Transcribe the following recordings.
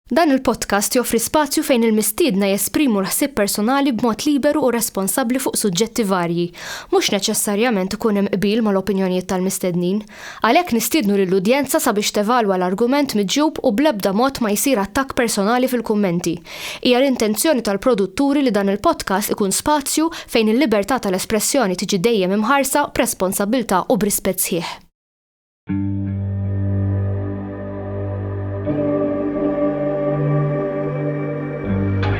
Dan il-podcast joffri spazju fejn il-mistiedna jesprimu l-ħsieb personali b'mod liberu u responsabbli fuq suġġetti varji, mhux neċessarjament ikun hemm qbil mal-opinjonijiet tal-mistednin. Għalhekk nistiednu lill-udjenza sabiex tevalwa l-argument miġjub u bl-ebda mod ma jsir attakk personali fil-kummenti. Hija l-intenzjoni tal-produtturi li dan il-podcast ikun spazju fejn il-libertà tal-espressjoni tiġi dejjem imħarsa b'responsabbiltà u b'rispett sħiħ.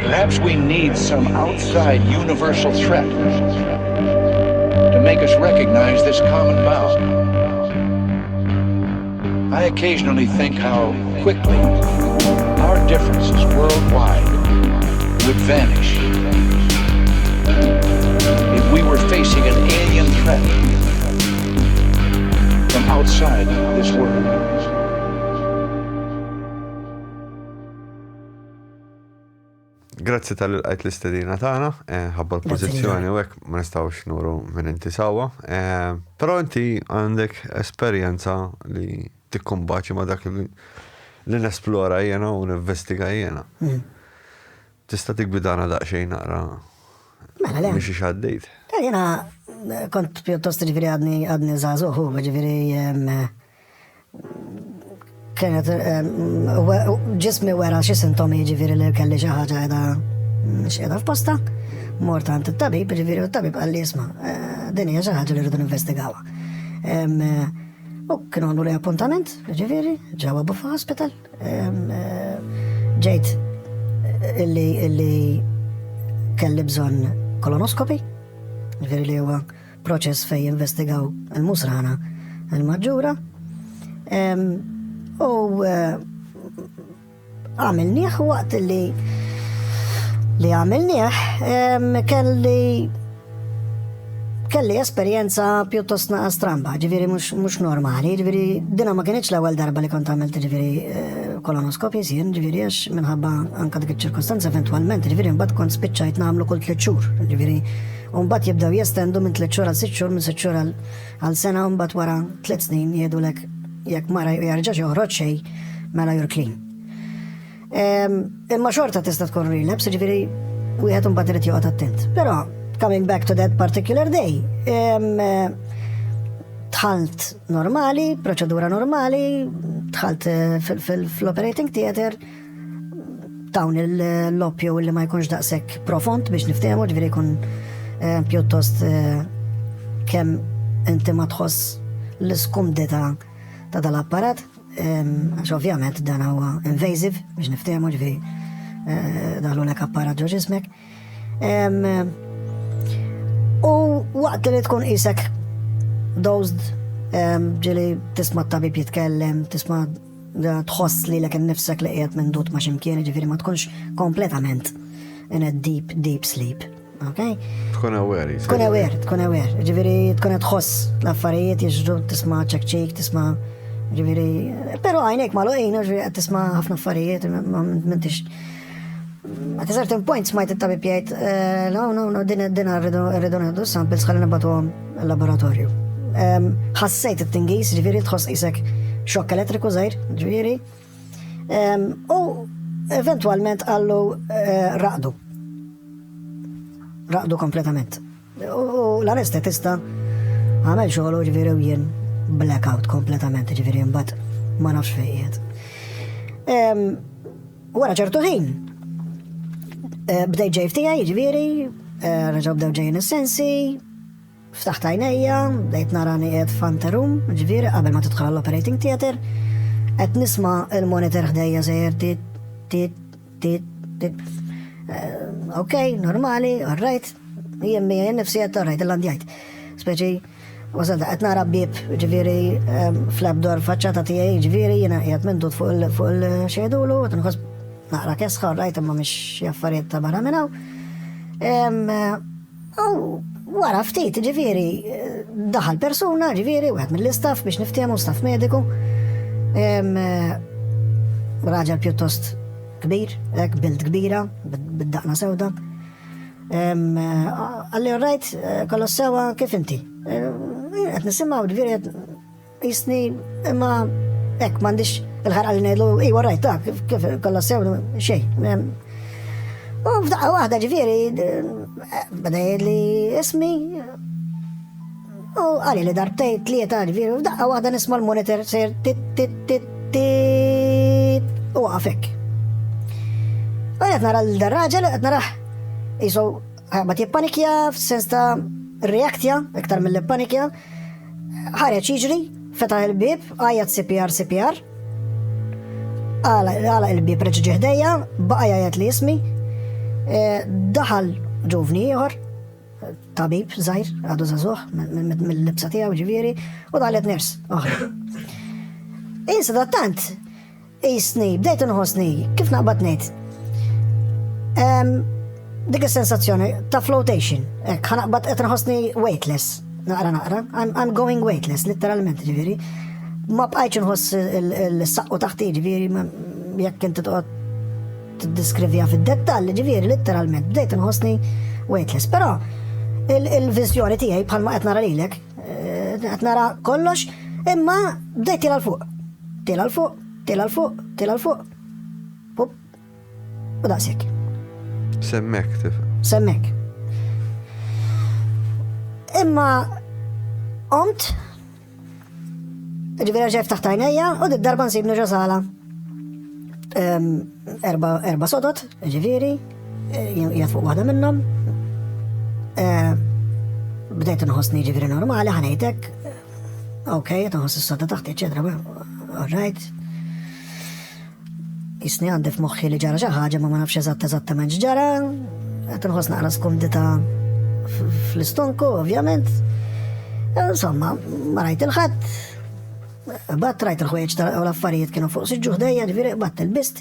Perhaps we need some outside universal threat to make us recognize this common bound. I occasionally think how quickly our differences worldwide would vanish if we were facing an alien threat from outside this world. Grazzi tal-qajt l-istedina tagħna, ħabba l-pożizzjoni u hekk ma nistgħux nuru minn inti sewwa. Però inti għandek esperjenza li tikkumbaċi ma dak li nesplora jiena u ninvestiga jiena. Tista' tikbidana daqsxejn naqra biex ixgħaddejt. Jiena kont pjuttost ġifieri għadni żagħżugħ u ġifieri kienet ġismi wera xi sintomi ġifieri li kelli xi ħaġa qiegħda f'posta, mort għand it-tabib, ġifieri t-tabib qal li isma' din hija xi ħaġa li rridu ninvestigawha. U kienu għamlu li appuntament, ġifieri, ġewwa Buffa Hospital. Ġejt illi kelli bżonn kolonoskopi, ġifieri li huwa proċess fejn jinvestigaw il-musrana il-maġġura. U għamilnieh waqt li għamilnieh kelli esperjenza pjuttost stramba, ġifieri mhux normali, ġifieri dina ma kienx l-ewwel darba li kont għamilt ġifieri kolonoskopji sien, ġifieri għax minħabba anke dik iċ-ċirkostanza eventwalment, ġifieri mbagħad kont spiċċajt nagħmlu kull 3 xhur, ġifieri u mbagħad jibdew jestendu minn 3 xhur għal 6 xhur, minn 6 xhur għal sena u mbagħad wara 3 snin jgħidulek jekk ma jarġax joħroġ xejn mela you're clean. Imma xorta tista' tkun relapse, ġifieri wieħed imbagħad irid joqgħod attent. Però coming back to that particular day, dħalt normali, proċedura normali, dħalt fil-operating theater, dawn l-oppju li ma jkunx daqshekk profond biex niftehmu, ġifieri jkun pjuttost kemm inti ma tħoss l-iskumdita ta' dal-apparat, għax ovvjament dan huwa invasive biex niftehmu, ġifieri daħlulek apparat ġo ġismek. U waqt li tkun qisek dozed, ġieli tisma' t-tabib jitkellem, tisma' tħoss lilek innifsek li qiegħed mindut ma' x'imkien, ġifieri ma tkunx kompletament in a deep sleep. Okay? Tkun aware. Tkun aware. Ġifieri tkun qed tħoss l-affarijiet jiġru, tisma' ċek, tisma' ġifieri, però għajnek magħluqin, ġifieri qed tisma' ħafna affarijiet, m'intix. At a certain point smajt it-tabib jgħid, no, din rridu nieħdu samples ħalli nibgħatuhom l-laboratorju. Ħassejt it-tingis, ġifieri tħoss qisek xokk elettriku żgħir, ġifieri. U eventwalment qallu raqdu kompletament. U l-anestetista għamel xogħlu, ġifieri u jien blackout kompletament, ġifieri mbagħad ma nafx fejn qiegħed. Wara ċertu ħin bdejt ġej f'tiegħi, ġifieri, reġgħu bdew ġejjin is-sensi, ftaħt għajnejja, bdejt narani qiegħed f'ante room, ġifieri qabel ma tidħol l-operating theater, qed nisma' il-monitor ħdejja żejjer tit. Okay, normali, all right. Jien nifsi qed all right, il-landjajt. Speċi wasalta qed nara bieb, ġifieri fl-abdor faċċata tiegħi, ġifieri jiena qiegħed mindut fuq il-xedulu, qed nħoss naqra kesħa, rajt imma mhix xi affarijiet ta' barra minn hawn. Wara ftit, ġifieri daħal persuna, ġifieri wieħed mill-istaff biex niftehmu, staff mediku. Raġel pjuttost kbir, hekk bild kbira, bid-daqna sewda. Għalli rajt, kollu sewa kif inti. Qed nisimgħu ġifieri qisni imma hekk m'għandix il-ħarqa li ngħidlu iwa rajt ta' kif kollha sew xejn. U f'daqqa waħda ġifieri beda jgħidli ismi u għali li darbtej tlieta ġifieri u f'daqqa waħda nisma' l-monitor sejr tit u għafek. U qed nara l-raġel qed naraħ jisu ħabat jippanikja f'sens ta' reaktja iktar mill-panikja ħareġ jiġri fetaħ il-bib għajat CPR għala il-bib reġ ġeħdejja baqa jgħajat li ismi daħal ġuvni ieħor tabib żgħir għadu żagħżugħ mill-libsa tiegħu ġifieri u daħlet ners oħra. Insa dattant isni bdejt inħossni kif naqbad ngħid dik is-sensazzjoni ta' flotation ħanaqbad qed inħossni weightless naqra I'm going weightless letteralment ġifieri ma bqajtx inħoss il-saqqu taħti ġifieri jekk inti toqgħod tiddiskrivija fid-dettall ġifieri letteralment bdejt inħossni weightless. Però il-viżjoni tiegħi bħalma qed nara lilek qed nara kollox imma bdejt tila l fuq u daqshekk. Semmek. Imma qomt ġifieri ġejf taħt għajnejja u darba nsibni ġasala. Erba' sodot, ġifieri, jgħat fuq waħda minnhom. Bdejt nħossni ġifieri normali ħanejtek. Okej, qed nħoss is-soda taħt eċetera. All right. Jisni għandi f'moħħi li ġara xi ħaġa ma nafx eżattament x'ġara. Qed inħoss naqra skundita fl-istonku, ovvjament. Insomma, ma rajt il-ħadd. Bat rajt il-ħwejġ u l-affarijiet kienu fuq siġġuħdejja ġifieri bat il-bist.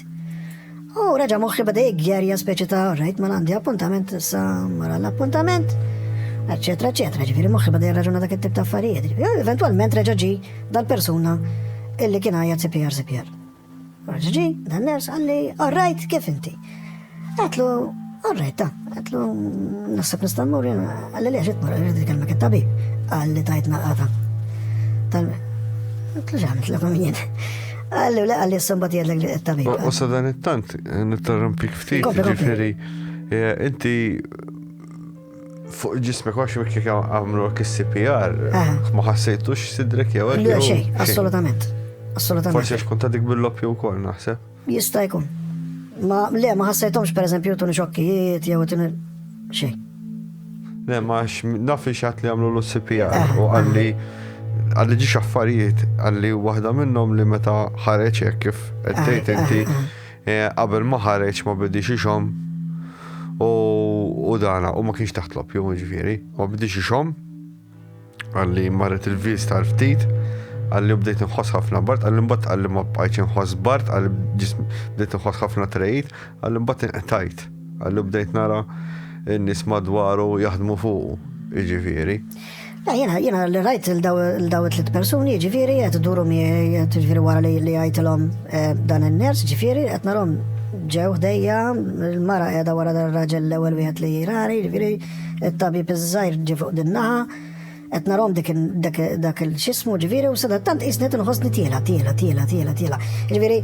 U reġa' moħħi bada jgħerja speċi ta' rajt ma għandi appuntament issa mara l-appuntament. Eċetera, ġifieri moħħi bada jirraġuna dak it-tip ta' affarijiet. Eventwalment reġa' ġi dal-persuna illi kien għajjat CPR. Reġa' ġi dan-ners għalli all right kif inti. Għetlu all right ta' għetlu naħseb nista' mmur għalli li għaxit mur għalli kelmek it-tabib għalli tajt naqata. Għetlu ġamet l-għom jien. Għalli u għalli s-sambat jgħallek li it-tabib. U sadan it-tant, nittarrampik ftit, ġifiri, inti fuq ġismek għax mek għamlu għak il-CPR, ma ħassejtux sidrek jew għek? Le, xej, assolutament. Forsi għax kontadik bil-loppju u kol, naħseb? Jista' jkun. Ma ħassejtomx per eżempju tuni xokkijiet jew tuni xej. Le, ma naf xat li għamlu l-CPR u għalli ġiġ affarijiet għalli waħda minnom li meta ħareċ kif għettejt inti qabel ma ħareċ ma bidix ixom u dana u ma kienx taħt l-oppju ġifieri ma bidix ixom għalli marret il-vis tal-ftit għalli bdejt nħoss ħafna bart għalli mbatt għalli ma bqajtx nħoss bart għalli bdejt nħoss ħafna trejt għalli mbatt inqtajt għalli bdejt nara n-nies madwaru jaħdmu fuq ġifieri. Jena li rajt il-daw 3 persuni, ġifieri, għet duru mi, ġifieri wara li għajtilom dan il-ners, ġifieri, għet narom ġew ħdejja, il-mara għeda wara dar-raġel l-ewel wieħed li jirari, ġifieri, il-tabib iż-żajr ġi fuq din-naħa, għet narom dak il-xismu, ġifieri, u sadattant isni tinħosni tiela. Ġifieri,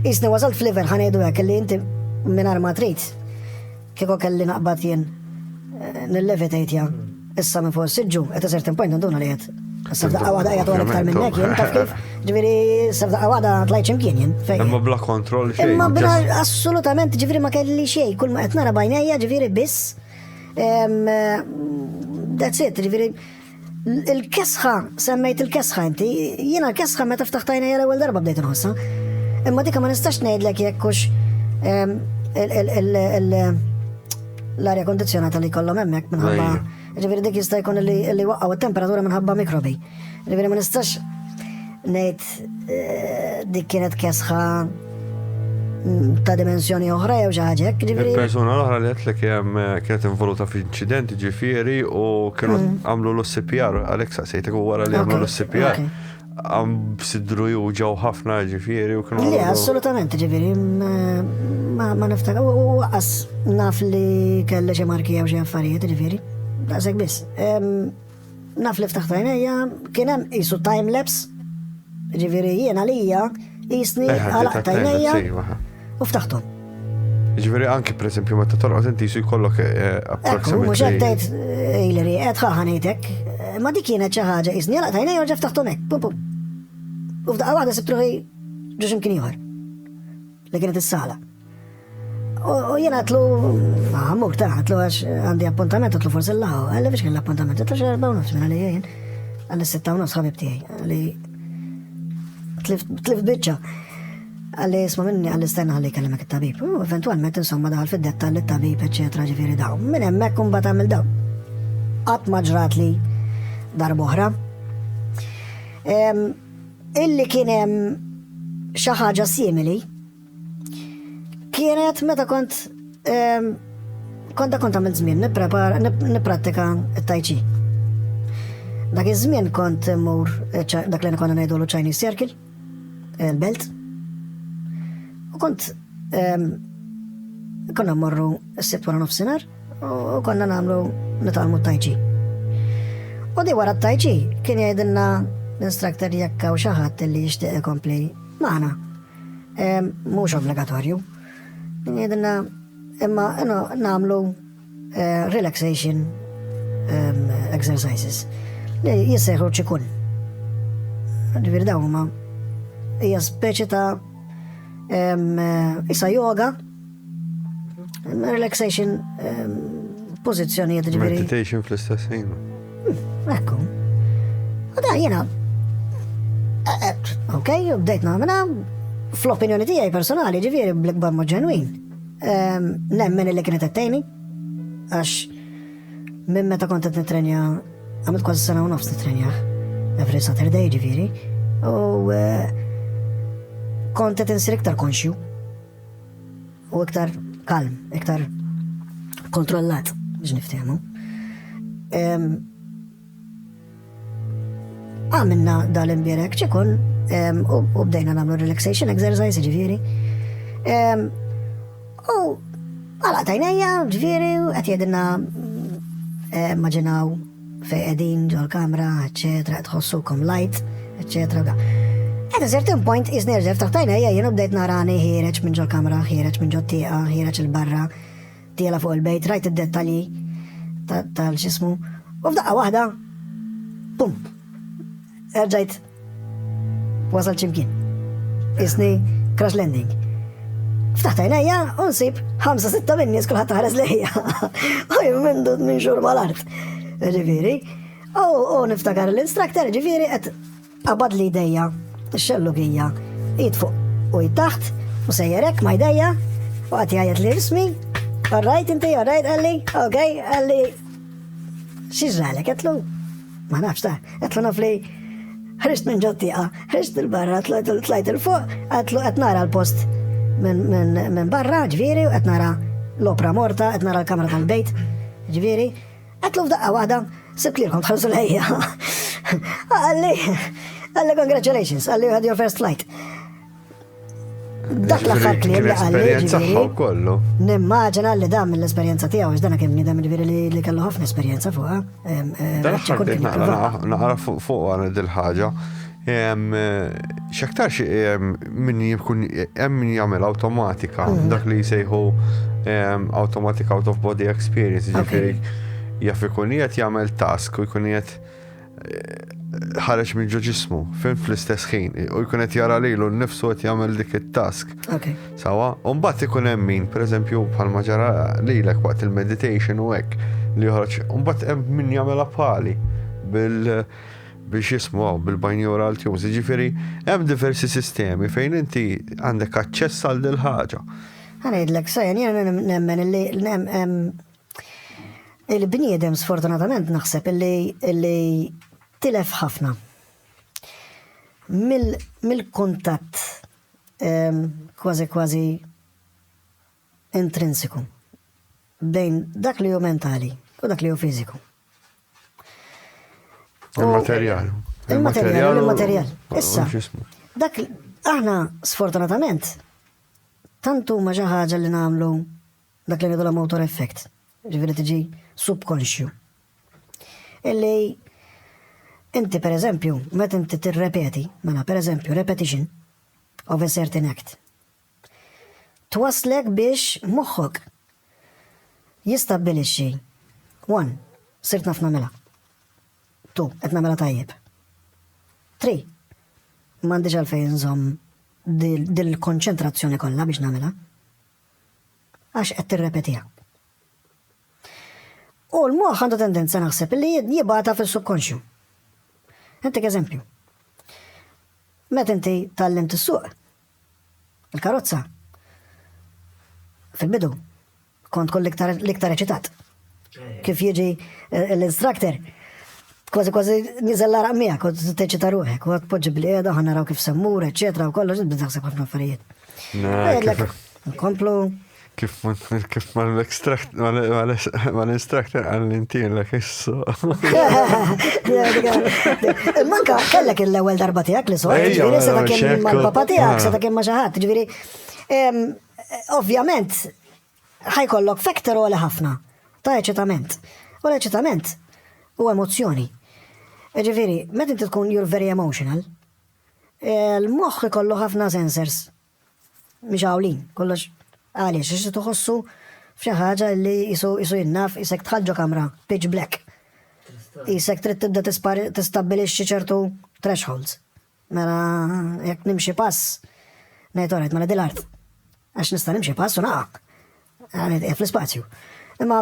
isni wasalt fl-level ħanejdu għak li inti minar ma trid, kiko kelli naqbad jien nil-levitate issa minn fuq siġġu, għet certain point għanduna li għet. Safdaqqa għada għajat għal iktar minnek jien, taf kif? Ġiviri, safdaqqa għada tlajt ximkien jien. Imma bla kontroll xej. Imma bla assolutament, ġiviri ma kelli xej, kull ma għetnara bajnejja, ġiviri biss. That's it, ġiviri. Il-kesħa, semmejt il-kesħa inti, jiena l-kesħa meta ftaħtajna jgħal ewwel darba bdejt nħossa. Imma dika ma nistax ngħidlek jekkux l-arja kondizjonata li kollhom hemmhekk minħabba ġifieri dik jista' jkun li waqqgħu it-temperatura minħabba mikrobi. Ġifieri ma nistax ngħid dik kienet kesħa ta' dimensjoni oħra jew xi ħaġa hekk, ġifieri. Il-persuna l-oħra li għetlek kienet involuta f'inċidenti ġifieri u kienu għamlu l-CPR, għalhekk saqsejtek u wara li għamlu l-CPR. Għam b'sidru juġaw ħafna ġifieri u kienu. Le, assolutament ġifieri ma niftakar u waqqas naf li kelli xi marki jew xi affarijiet ġifieri. Daqshekk biss. Naf li ftaħt għajnejja kien hemm qisu time lapse. Ġifieri jien għalija Jisni għalaq tajnejja u ftaħtom. Ġveri anki per esempio meta torqod inti jisu jkollok Ekku, mux għaddejt Hillary, ħaħanitek, ma dik kienet xi ħaġa jisni għalaq tajnejja u ġef taħtom hekk, pum pum. U f'daqqa waħda sibtruħi ġuġ imkien ieħor li kienet is-sala. U jena għatlu, għamuk ta' għatlu għax għandi appuntament, għatlu forse l-laħu, għalli biex kien l-appuntament, għatlu xarba u nofs minna li jien, għalli 6 u nofs ħabib tijaj, għalli tlif bitċa, għalli isma minni għalli stajna għalli kellemek il-tabib, u eventualment insomma daħal fid-detta l-tabib, eccetera, ġifiri daw, minn emmek un bat għamil daw. Għat maġrat li darboħra, illi kienem xaħġa simili, kienet meta kont għamil żmien nipprattika t-tai chi. Dak iż-żmien kont mur dak li konna ngħidulu Chinese Circle, il-belt. U kont konna mmorru s-sibt wara nofsinhar u konna nagħmlu nitgħallmu t-tai chi. U di wara t-tai chi kien jgħidilna l-instructor jekk hawn xi ħadd li jixtieq ikompli magħna. Mhux obbligatorju. Jgħidilna imma nagħmlu relaxation exercises li jissejħu ċikun. Ġifieri dawn huma hija speċi ta' isa yoga, relaxation pożizzjonijiet ġifieri. Meditation fl-istess ħin. Ekku. U da jiena okej, u bdejt nagħmilha fl-opinjoni tiegħi personali ġifieri bl-ikbar mod ġenwin. Nemmen li kienet għattejni, għax minn meta kont qed nitrenja, għamilt kważi sena u nofs nitrenja, every Saturday ġifieri, u kont qed insir iktar konxju u iktar kalm, iktar kontrollat biex niftehmu. Għamilna dal-imbierek ċikun u bdejna nagħmlu relaxation exercise ġifieri. U għala tajnejja ġifieri u qed jgħidilna immaġinaw fejn qegħdin ġol kamra, eċetera, tħossukom light, eċetera. At a certain point isnerġef taħtajnejja jiena bdejt narani ħireġ minn ġol kamra, ħireġ minn ġol tieqa, ħireġ il-barra, tiela fuq il-bejt, rajt id-dettalji tal-ġismu. U f'daqqa waħda, pum, erġajt wasal ċimkien. Isni crash landing. Ftaħtajnejja, unsib 5-6 minni skulħat taħres lejja. U jimmindut minn xur mal-art. Ġifiri. U niftakar l-instruktor ġifiri għed għabad li idejja, x-xellugija, jitfuq u jittaħt, u sejjerek ma idejja, u għati għajet li rismi, alright inti, alright għalli, ok, għalli, xieġralek, għetlu, ma nafx ta' għetlu nafli, ħriġt minn ġottija, ħriġt il-barra, tlajt il-fuq, għetlu għetnara l-post minn barra, ġviri, u għetnara l-opra morta, għetnara l-kamra tal-bejt, ġviri, għetlu f'daqqa wahda, sibt-lirkom tħalsu lejja. Għalli, congratulations, għalli, you had your first flight. Dak l-axar klim li għalli, nimmaġina li dam l-esperienza tijaw, ġdana kem nidam li kallu ħafna esperienza fuqa. Naqra fuq għana dil-ħagġa. Xaktar min jgħamil automatika, dak li jisejħu automatic out of body experience, ġifiri jaff ikun jiet jgħamil task u jkun jiet ħareġ minn ġo ġismu, fin fl-istess ħin, u jkun qed jara lilu nnifsu qed jagħmel dik it-task. Sawa, u mbagħad ikun hemm min, pereżempju bħalma ġara lilek waqt il-meditation u hekk li joħroġ, u mbagħad hemm min jagħmel appali biex jismu bil-binaural tunes, jiġifieri hemm diversi sistemi fejn inti għandek aċċess għal dil ħaġa. Ħanejdlek sajn jiena nemmen il-bniedem sfortunatament naħseb illi tilef ħafna mill-kuntatt kważi intrinsiku bejn dak li hu mentali u dak li hu fiżiku. Il-materjal. Il-materjal. Issa, dak aħna sfortunatament tantu ma xi ħaġa li nagħmlu dak li ngħidu motor effect, ġifieri tiġi subconscious. Illi inti per eżempju, meta inti tirrepeti, mela per eżempju repetition, of a certain act. Twaslek biex moħħok jistabbilixxi 1. Sirt naf nagħmilha. 2. Qed nagħmilha tajjeb. 3. M'għandix għalfejn nżomm dil-konċentrazzjoni kollha biex nagħmilha. Għax qed tirrepetiha. U l-moħħ għandu tendenza naħseb li jibgħatha fis-subconscious. Intik eżempju. Meta inti tallimt is-suq, il-karozza, fil-bidu, kont koll l-iktar eċitat. Kif jiġi l-instructor, kważi niżel l-araq miegħek, kont teċita ruħek, u tpoġġi bil-qiegħda, ħa naraw kif semmur, eċetera, u kollox bitaħseb ħafna affarijiet. Komplu. Kif ma l-instructor għall-intin l kissu. Manka kellek l-ewwel darba tiegħek li soħ, ġifieri seta kien mal-papa tiegħek, seta kien ma' xi ħadd, ġifieri ovvjament ħajkollok factor għoli ħafna ta' eċitament. U l-eċitament u emozzjoni. Ġifieri, meta inti tkun you're very emotional, l-moħħ ikollu ħafna sensors mhix hawnlin, kollox għaliex, xi tħossu f'xi ħaġa li jisu jinnaf isek tħallġu kamra pitch black. Isek trid tibda tistabbilixxi ċertu thresholds. Mela jekk nimxi pass, ngħid orajt mela dil-art. Għax nista' nimxi pass u naqa' fl-ispazju. Imma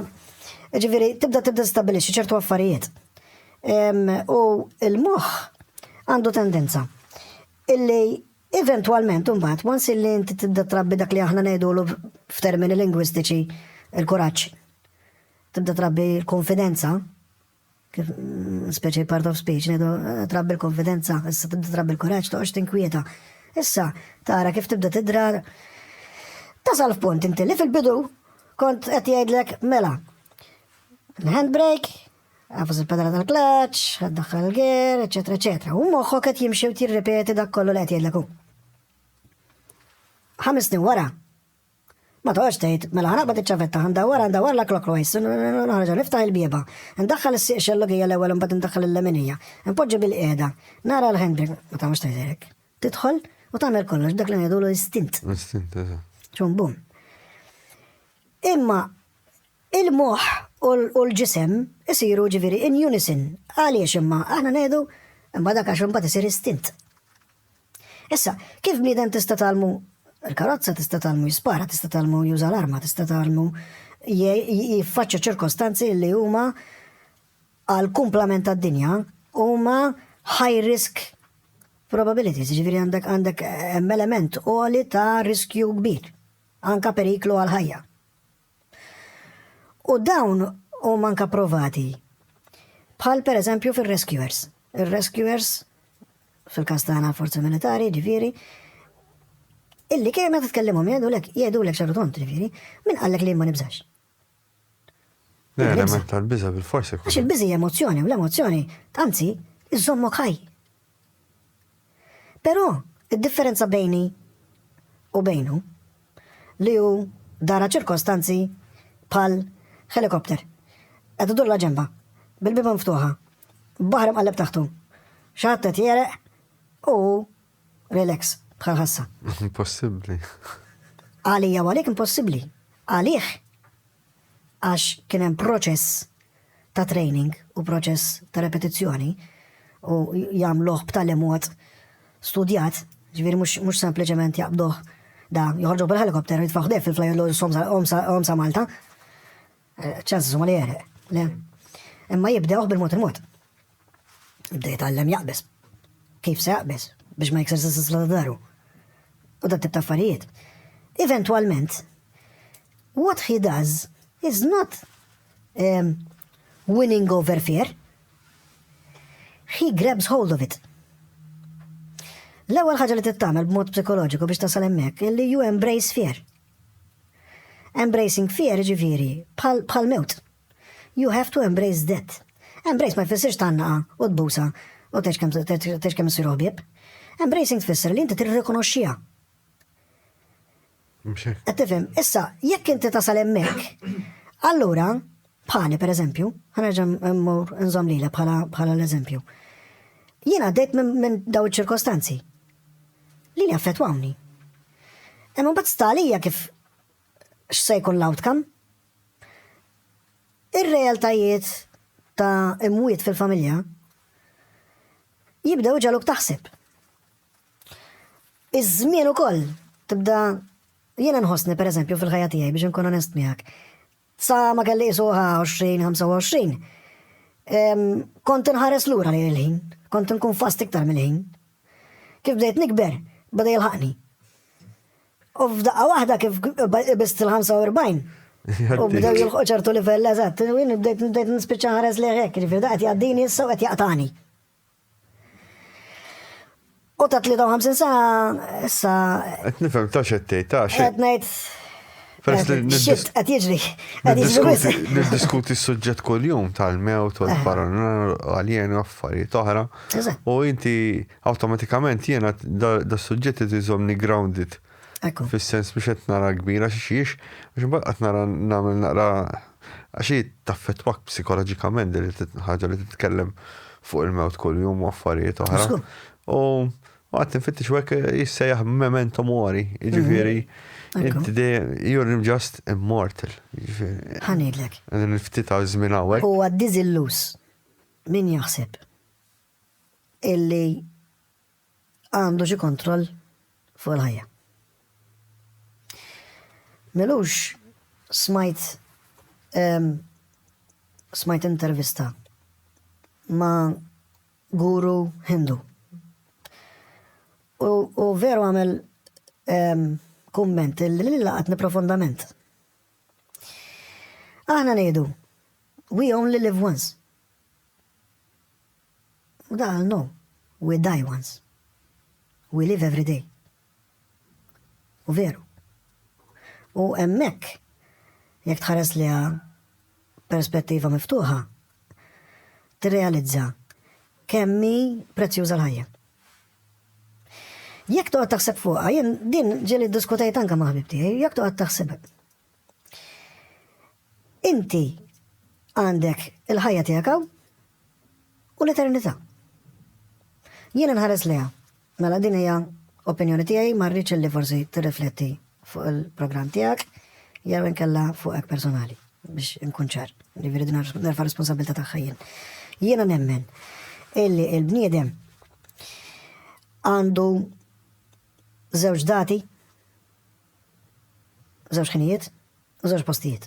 ġifieri tibda tistabbilixxi ċertu affarijiet. U l-moħħ għandu tendenza illi eventualment imbagħad once illi inti tibda trabbi dak li aħna ngħidulu f'termini lingwistiċi il-kuraġġ. Tibda trabbi l-konfidenza, kif speċi part of speech, ngħidu trabbi l-konfidenza, issa tibda trabbi l-kuraġġ, toqgħodx tinkwieta. Issa tara kif tibda tidra tasal f'punt inti li fil-bidu kont qed jgħidlek mela l-handbrake, għafus il-pedala tal-klaċ, għaddaħħal l-ger, eccetera, eccetera. U moħħok qed jimxi u tirrepeti dak kollu li qed jgħidlek hu. 5 snin wara. Ma toqgħodx tgħid, mela ħanaqbad iċ-ċavetta, ndawwar la clockwise, noħroġ niftaħ il-bieba, ndaħħal is-xellogija l-ewwel u mbagħad ndaħħal il-leminija, npoġġi bil-qiegħda, nara l-handbrake, ma tagħmilx tgħidlek. Tidħol u tagħmel kollox dak li ngħidulu istint. Istint, eżatt. Ċumbum. Imma il-moħħ u l-ġisem isiru ġifieri in unison. Għaliex imma aħna ngħidu imma dak għax imbagħad isir istint. Issa, kif bniedem tista' tagħmlu il-karozza, tista' tagħmlu jispara, tista' tagħmlu juża l-arma, tista' tagħmlu jiffaċċja ċirkostanzi li huma għal kumplament tad-dinja huma high risk probabilities, ġifieri għandek element għoli ta' riskju kbir, anka periklu għal ħajja. U dawn huma anka provati bħal pereżempju fir-rescuers. Ir-rescuers fil-każ tagħna forzi militari, ġifieri, illi kien meta tkellimhom jgħidulek xarru tont, ġifieri, min qallek li ma nibżax. Element tal-biża bil-forsi. Għax il-biża hija emozzjoni u l-emozzjoni, anzi, iżommok ħaj. Però id-differenza bejni u bejnu li hu dara ċirkostanzi bħal helikopter. Qed idur la ġemba, bil-biba miftuħa, baħar mqalleb taħtu, xatt qed jereq u relax bħal ħassa. Impossibbli. Għalija u għalik impossibbli. Għalih għax kien hemm proċess ta' training u proċess ta' repetizzjoni u jagħmluh b'tali mod studjat, ġifieri mhux sempliċement jaqbduh da joħorġu bil-helikopter u jitfaħu fil-flajlu omsa Malta. ċansis huma li jereq, le. Imma jibdewh bil-mod il-mod. Jibda jitgħallem jaqbes. Kif se jaqbes biex ma jiksers is-sisla daru. U da tip ta' affarijiet. Eventualment, what he does is not winning over fear. He grabs hold of it. L-ewwel ħaġa li tittamel b'mod psikoloġiku biex tasal hemmhekk illi you embrace fear. Embracing fear ġifieri bħal mewt. You have to embrace death. Embrace ma jfissirx tannaqa u tbusa u tex kemm isir ħbieb. Embracing tfisser li inti tirrikonoxxiha. Qed tifhem, issa jekk inti tasal hemmhekk, allura bħali pereżempju, ħanerġa' mmur nżomm lilha bħala l-eżempju. Jiena għaddejt minn daw iċ-ċirkostanzi. li affettwawni. Imma mbagħad stalija kif x'se jkun l-outcome. Ir-realtajiet ta' imwiet fil-familja jibdew ġaluk taħseb. Iż-żmien ukoll tibda jiena nħossni pereżempju fil-ħajja tiegħi biex inkun onest miegħek. Sa ma kelli isuha 20-25. Kont inħares lura li l-ħin, kont nkun fast iktar mill-ħin. Kif bdejt nikber, bada jilħaqni. U f'daqqa waħda kif bist il-45. U bdew jilħu ċertu livell eżatt. Bdejt nispiċċa ħares li hekk, ġifieri da qed jgħaddini issa u qed jaqtani. U ta' 53 sena issa. Qed nifhem ta' xettej ta' Qed ngħid. Shit, qed jiġri. Niddiskuti s-suġġett kuljum tal-mewt u l-paranoja u affarijiet oħra. U inti awtomatikament jiena da s-suġġett iżomni grounded. Fis-sens biex qed nara kbira xiex, biex imbagħad qed nara nagħmel naqra għax taffettwak psikoloġikament li ħaġa li titkellem fuq il-mewt kuljum u affarijiet oħra. U għad nfittex hekk jissejjaħ memento mori, jiġifieri you're just immortal. Ħanidlek. Għadin il-ftit għaw żmien hawnhekk. Huwa diżillus min jaħseb illi għandu xi kontroll fuq il-ħajja. Melux smajt intervista ma' guru Hindu. U veru għamel komment li laqatni profondament. Aħna ngħidu, we only live once. U da no, we die once. We live every day. U veru. U hemmhekk jekk tħares liha perspettiva miftuħa tirrealizza kemm hi prezzjuża l-ħajja. Jekk toqgħod taħseb fuqha, jien din ġieli ddiskutejt anke ma' ħbib tiegħi, jekk toqgħod taħseb. Inti għandek il-ħajja tiegħek hawn u l-eternità. Jien inħares liha, mela din hija opinjoni tiegħi ma rridx li forsi tirrifletti fuq il-programm tiegħek jew inkella fuqek personali biex inkun ċar. Ġifieri din nerfa' responsabilità tagħha jien. Jiena nemmen illi l-bniedem għandu żewġ dati, żewġ ħinijiet u żewġ postijiet.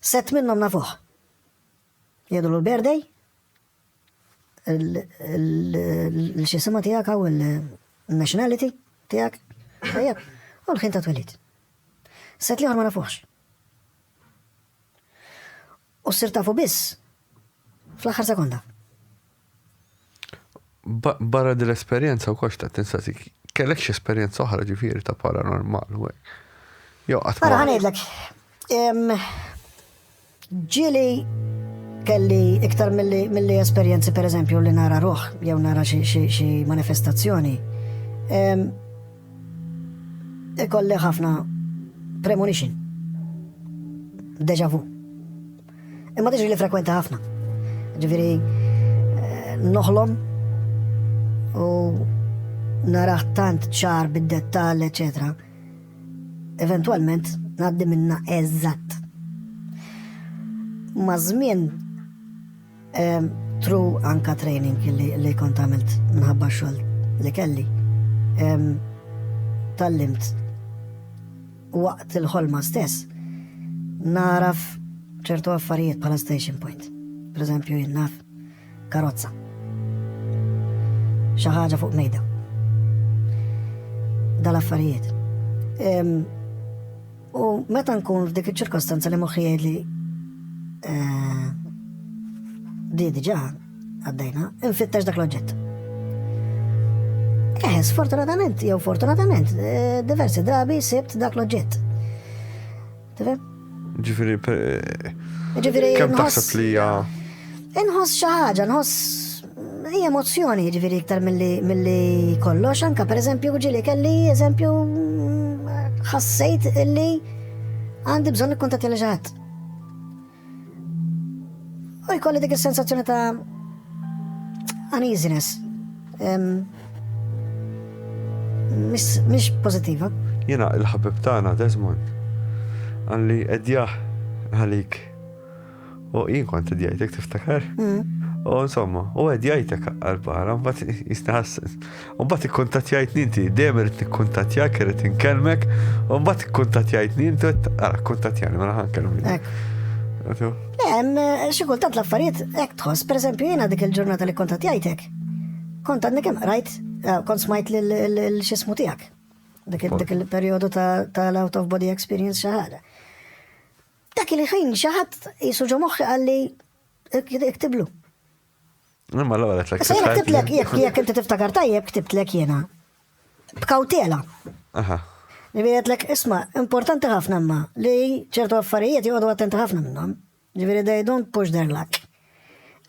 Sett minnhom nafuh. Jgħidu l-birthday, l-xisima tiegħek u l-nationality tiegħek, u l-ħin ta' twelid. Sett liħor ma nafuħx. U s-sir tafu biss fl-aħħar sekonda. Barra dil-esperienza u kox ta' tinsasi, kellek esperienza oħra ġifieri ta' paranormal u hekk. Jo qatt. Ara ħanejdlek. Ġieli kelli iktar milli esperjenzi pereżempju li nara ruħ jew nara xi manifestazzjoni. Ikolli ħafna premonition. Deja vu. Imma diġri li frekwenta ħafna. Ġifieri noħlom u naraħ tant ċar bid-dettall, eccetera. Eventualment ngħaddi minna eżatt. Ma' żmien true anka training li kont għamilt minħabba xogħol li kelli. Tallimt waqt il-ħolma stess naraf ċertu affarijiet bħala station point. Per eżempju jinnaf karozza. Xi ħaġa fuq mejda. Dal-affarijiet. U meta nkun f'dik iċ-ċirkostanza li moħħi jgħidli di diġà għaddejna, infittex dak l-oġġett. Sfortunatament, jew fortunatament, diversi drabi sibt dak l-oġġett. Tifhem? Ġifieri kemm taħseb li hija. Inħoss xi ħaġa, hija emozzjoni ġifieri iktar milli kollox, anke pereżempju ġieli kelli eżempju ħassejt illi għandi bżonn nikkuntattja lil xi ħadd. U jkolli dik is-sensazzjoni ta' uneasiness. mhix pożittiva. Jiena il-ħabib tagħna Desmond għalli edjaħ għalik. U jien kont edjajtek tiftakar? U insomma, u edjajtek għal-bara, mbagħad jistħassin. U mbagħad ikkuntattjajtni inti, dejjem irid nikkuntattjak, irid inkellmek, u mbagħad ikkuntattjajtni inti ara kuntattjani mela ħankellmu. Xi kultant l-affarijiet hekk tħoss, pereżempju jiena dik il-ġurnata li kuntattjajtek. Kont għandek hemm rajt, kont smajt l-xismu tiegħek. Dik il-perjodu tal-out of body experience xi ħaġa. Dak li ħin xi ħadd jisu ġo moħħi għalli iktiblu. Imma l-ewwel qed Issa jiena ktibtlek jekk inti tiftakar tajjeb ktibtlek jiena. B'kawtela. Aha. Ġifieri qedlek isma' importanti ħafna imma li ċertu affarijiet joqgħdu attenti ħafna minnhom. Ġifieri they don't push their luck.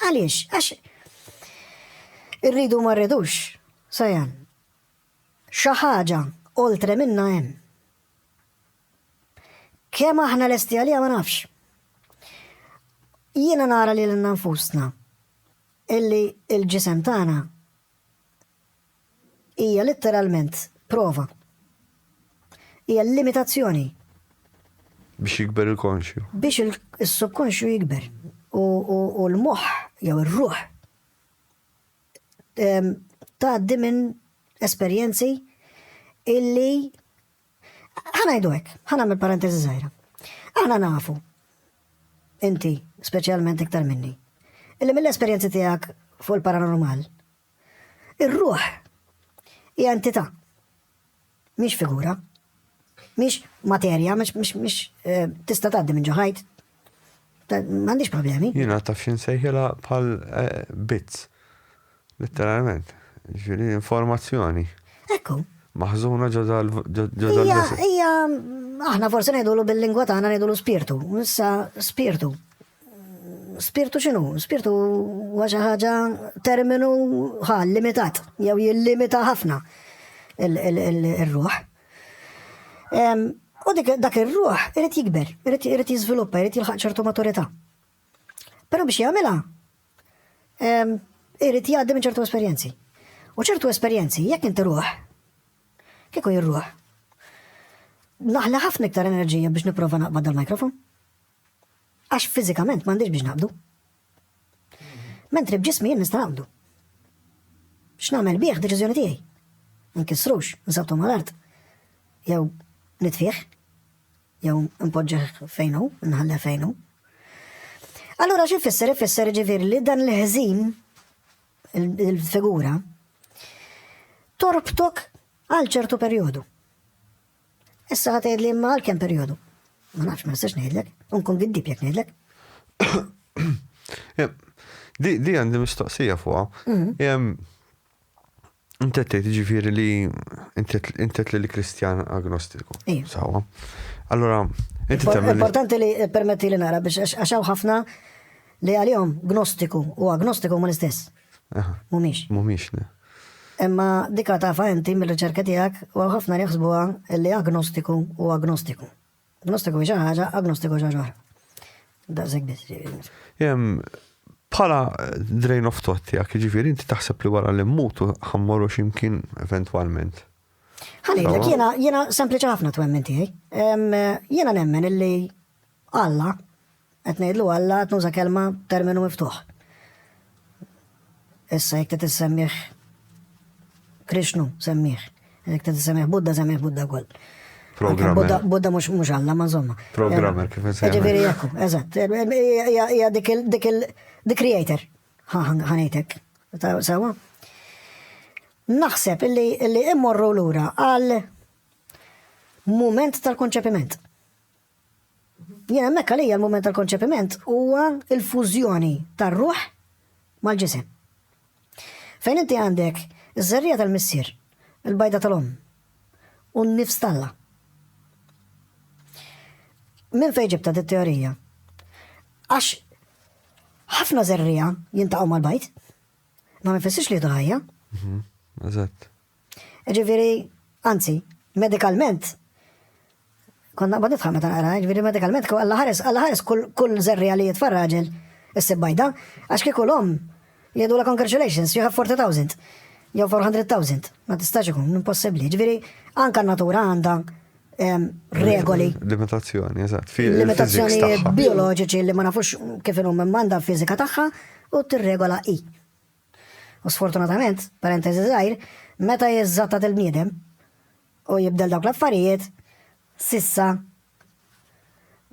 Għaliex? Għax irridu ma rridux, sajan. Xi ħaġa oltre minna hemm. Kemm aħna lesti għalija ma nafx. Jiena nara li l-nfusna illi il-ġisem tagħna hija letteralment prova. Hija limitazzjoni. Biex jikber il-konxju. Biex il-subkonxju jikber. U l-moħħ jew ir-ruħ tgħaddi minn esperjenzi illi ħanajdu hekk, ħanagħmel parentesi żgħira. Aħna nafu, inti speċjalment iktar minni, illi mill-esperjenzi tiegħek fuq il-paranormal, ir-ruħ hija entità, mhix figura, mhix materja, mhix tista' tgħaddi minn ġo ħajt. M'għandix problemi. Jiena taf xinsejħilha bħal bits, letteralment, ġifieri informazzjoni. Ekku. Maħżuna ġodda Ija, aħna forse ngħidulu bil-lingwa tagħna ngħidulu spirtu. Issa spirtu. Spirtu x'inhu? Spirtu huwa xi ħaġa terminu limitat, jew jillimita ħafna ir-ruħ. U dak ir-ruħ irid jikber, irid jiżviluppa, irid jilħaq ċertu maturità. Però biex jagħmilha irid jgħaddi minn ċertu esperjenzi. U ċertu esperjenzi jekk inti ruħ kieku jirruħ. Naħla ħafna iktar enerġija biex niprofa naqbad dal-mikrofon. Għax fizikament m'għandix biex naqbdu. Mentri bġismi jien nista' naqbdu. X'nagħmel bih deċiżjoni tiegħi. Nkissrux, nsabtu mal-art. Jew nitfih, jew npoġġeħ fejn hu, nħalleh fejn hu. Allura xi jfisser ġifieri li dan il-ħżin il-figura torbtok għal ċertu perjodu. Issa ħadd tgħidli imma għal kemm perjodu. Ma nafx ma nistax ngħidlek, unkun giddib jekk ngħidlek. Di għandi mistoqsija fuqha. Inti tgħid jiġifieri li inti li Kristjan agnostiku. Sawa. Allura inti tagħmel. Importanti li permetti li nara biex għaxaw ħafna li għalihom gnostiku u agnostiku huma l-istess. Mhumiex. Mhumiex. Imma dika tafa inti mill-riċerka tiegħek u ħafna jaħsbuha li agnostiku u agnostiku. Agnostiku xi ħaġa, agnostiku xi ħaġa. Daqshekk biss. Bħala drain of thought tiegħek, jiġifieri inti taħseb li wara li mmutu ħammorru x'imkien eventwalment. Ħanejlek jiena sempliċi ħafna twemmen tiegħi. Jiena nemmen illi Alla qed ngħidlu Alla qed nuża kelma terminu miftuħ. Issa jekk tissemmih Krishnu semmih. Jek t-semmih Buddha wkoll. Programmer. Buddha mhux Alla ma żomma. Programmer kif insemmih. Ġifieri jekku, eżatt. Hija dik creator. Ħanejtek. Sewa? Naħseb illi immorru lura għal mument tal-konċepiment. Jiena hemmhekk għalija l-mument tal-konċepiment huwa l-fużjoni tar-ruħ mal-ġisem. Fejn inti għandek iż-żerrija tal-missier, il-bajda tal-om, u n-nifs talla. Min fejn ġibta dit-teorija? Għax ħafna żerrija jintaqgħu mal-bajt, ma mifissirx li ħajja. Eżatt. Ġifieri, anzi, medikalment, konna naqbad nitħam meta naqra, ġifieri medikalment Alla ħares kull żerrija li jitfa' raġel issib bajda, għax kieku l-om jgħidu la congratulations, you have 40,000. jew 400,000, ma tistax ikun impossibbli. Ġifieri anke n-natura għandha regoli. Limitazzjoni, eżatt. Limitazzjoni bioloġiċi li ma nafux kif inhom manda fiżika tagħha u tirregola hi. U sfortunatament, parentesi żgħir, meta jeżattat il-bniedem u jibdel dawk l-affarijiet, sissa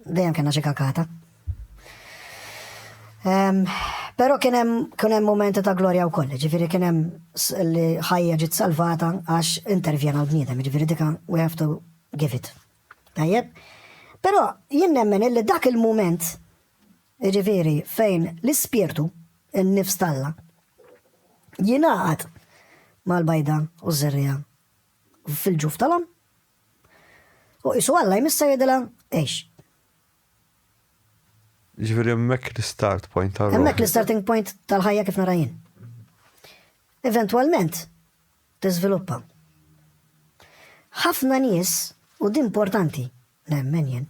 dejjem kellna xi kakata. Però kien hemm momenti ta' glorja wkoll, ġifieri kien hemm li ħajja ġiet salvata għax intervjena l-bniedem, ġifieri dika we have to give it. Tajjeb? Però jien nemmen illi dak il-mument, ġifieri fejn l-ispirtu, in-nifs talla, jingħaqad mal-bajda u żerrija fil-ġuf tal-om u isu Alla jmissa jgħidilha għex. Ġifieri hemmhekk l-start point tal-ruħ. Hemmhekk l-starting point tal-ħajja kif nara jien. Eventwalment tiżviluppa. Ħafna nies, u di importanti nemmen jien,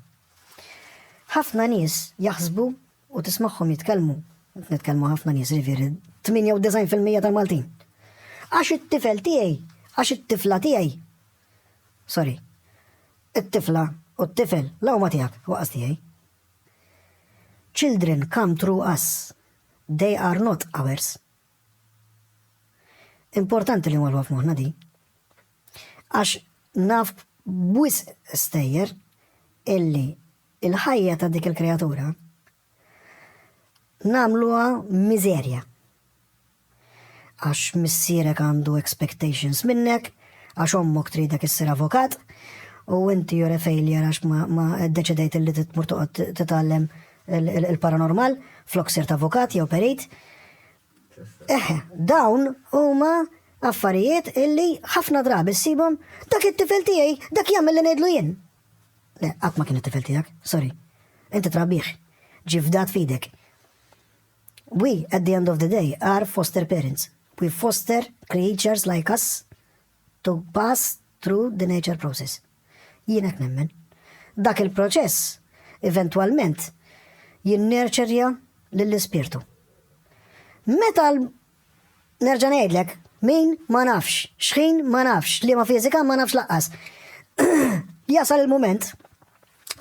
ħafna nies jaħsbu u tismagħhom jitkellmu, nitkellmu ħafna nies ġifieri 98% tal-Maltin. Għax it-tifel tiegħi, għax it-tifla tiegħi. Sorry. It-tifla u t-tifel l-huma tiegħek waqas tiegħi. Children come through us. They are not ours. Importanti li nwalwa f'moħħna di. Għax naf bwis stejjer illi il-ħajja ta' dik il-kreatura namluha miżerja. Għax missierek għandu expectations minnek, għax ommok tridek issir avukat, u inti you're a failure għax ma deċidejt li titmur toqgħod titgħallem il-paranormal, flok sirt avukat jew perit. Dawn huma affarijiet illi ħafna drabi ssibhom dak it-tifel tiegħi, dak jagħmel li ngħidlu jien. Le, qatt ma kien it-tifel tiegħek, sorry. Inti trabbih, ġifdat fidek. We, at the end of the day, are foster parents. We foster creatures like us to pass through the nature process. Jienek nemmen. Dak il-proċess, eventualment, jinnerċerja lill-ispirtu. Meta nerġa' ngħidlek, min ma nafx, xħin ma nafx, li ma fiżika ma nafx laqqas. Jasal il-moment,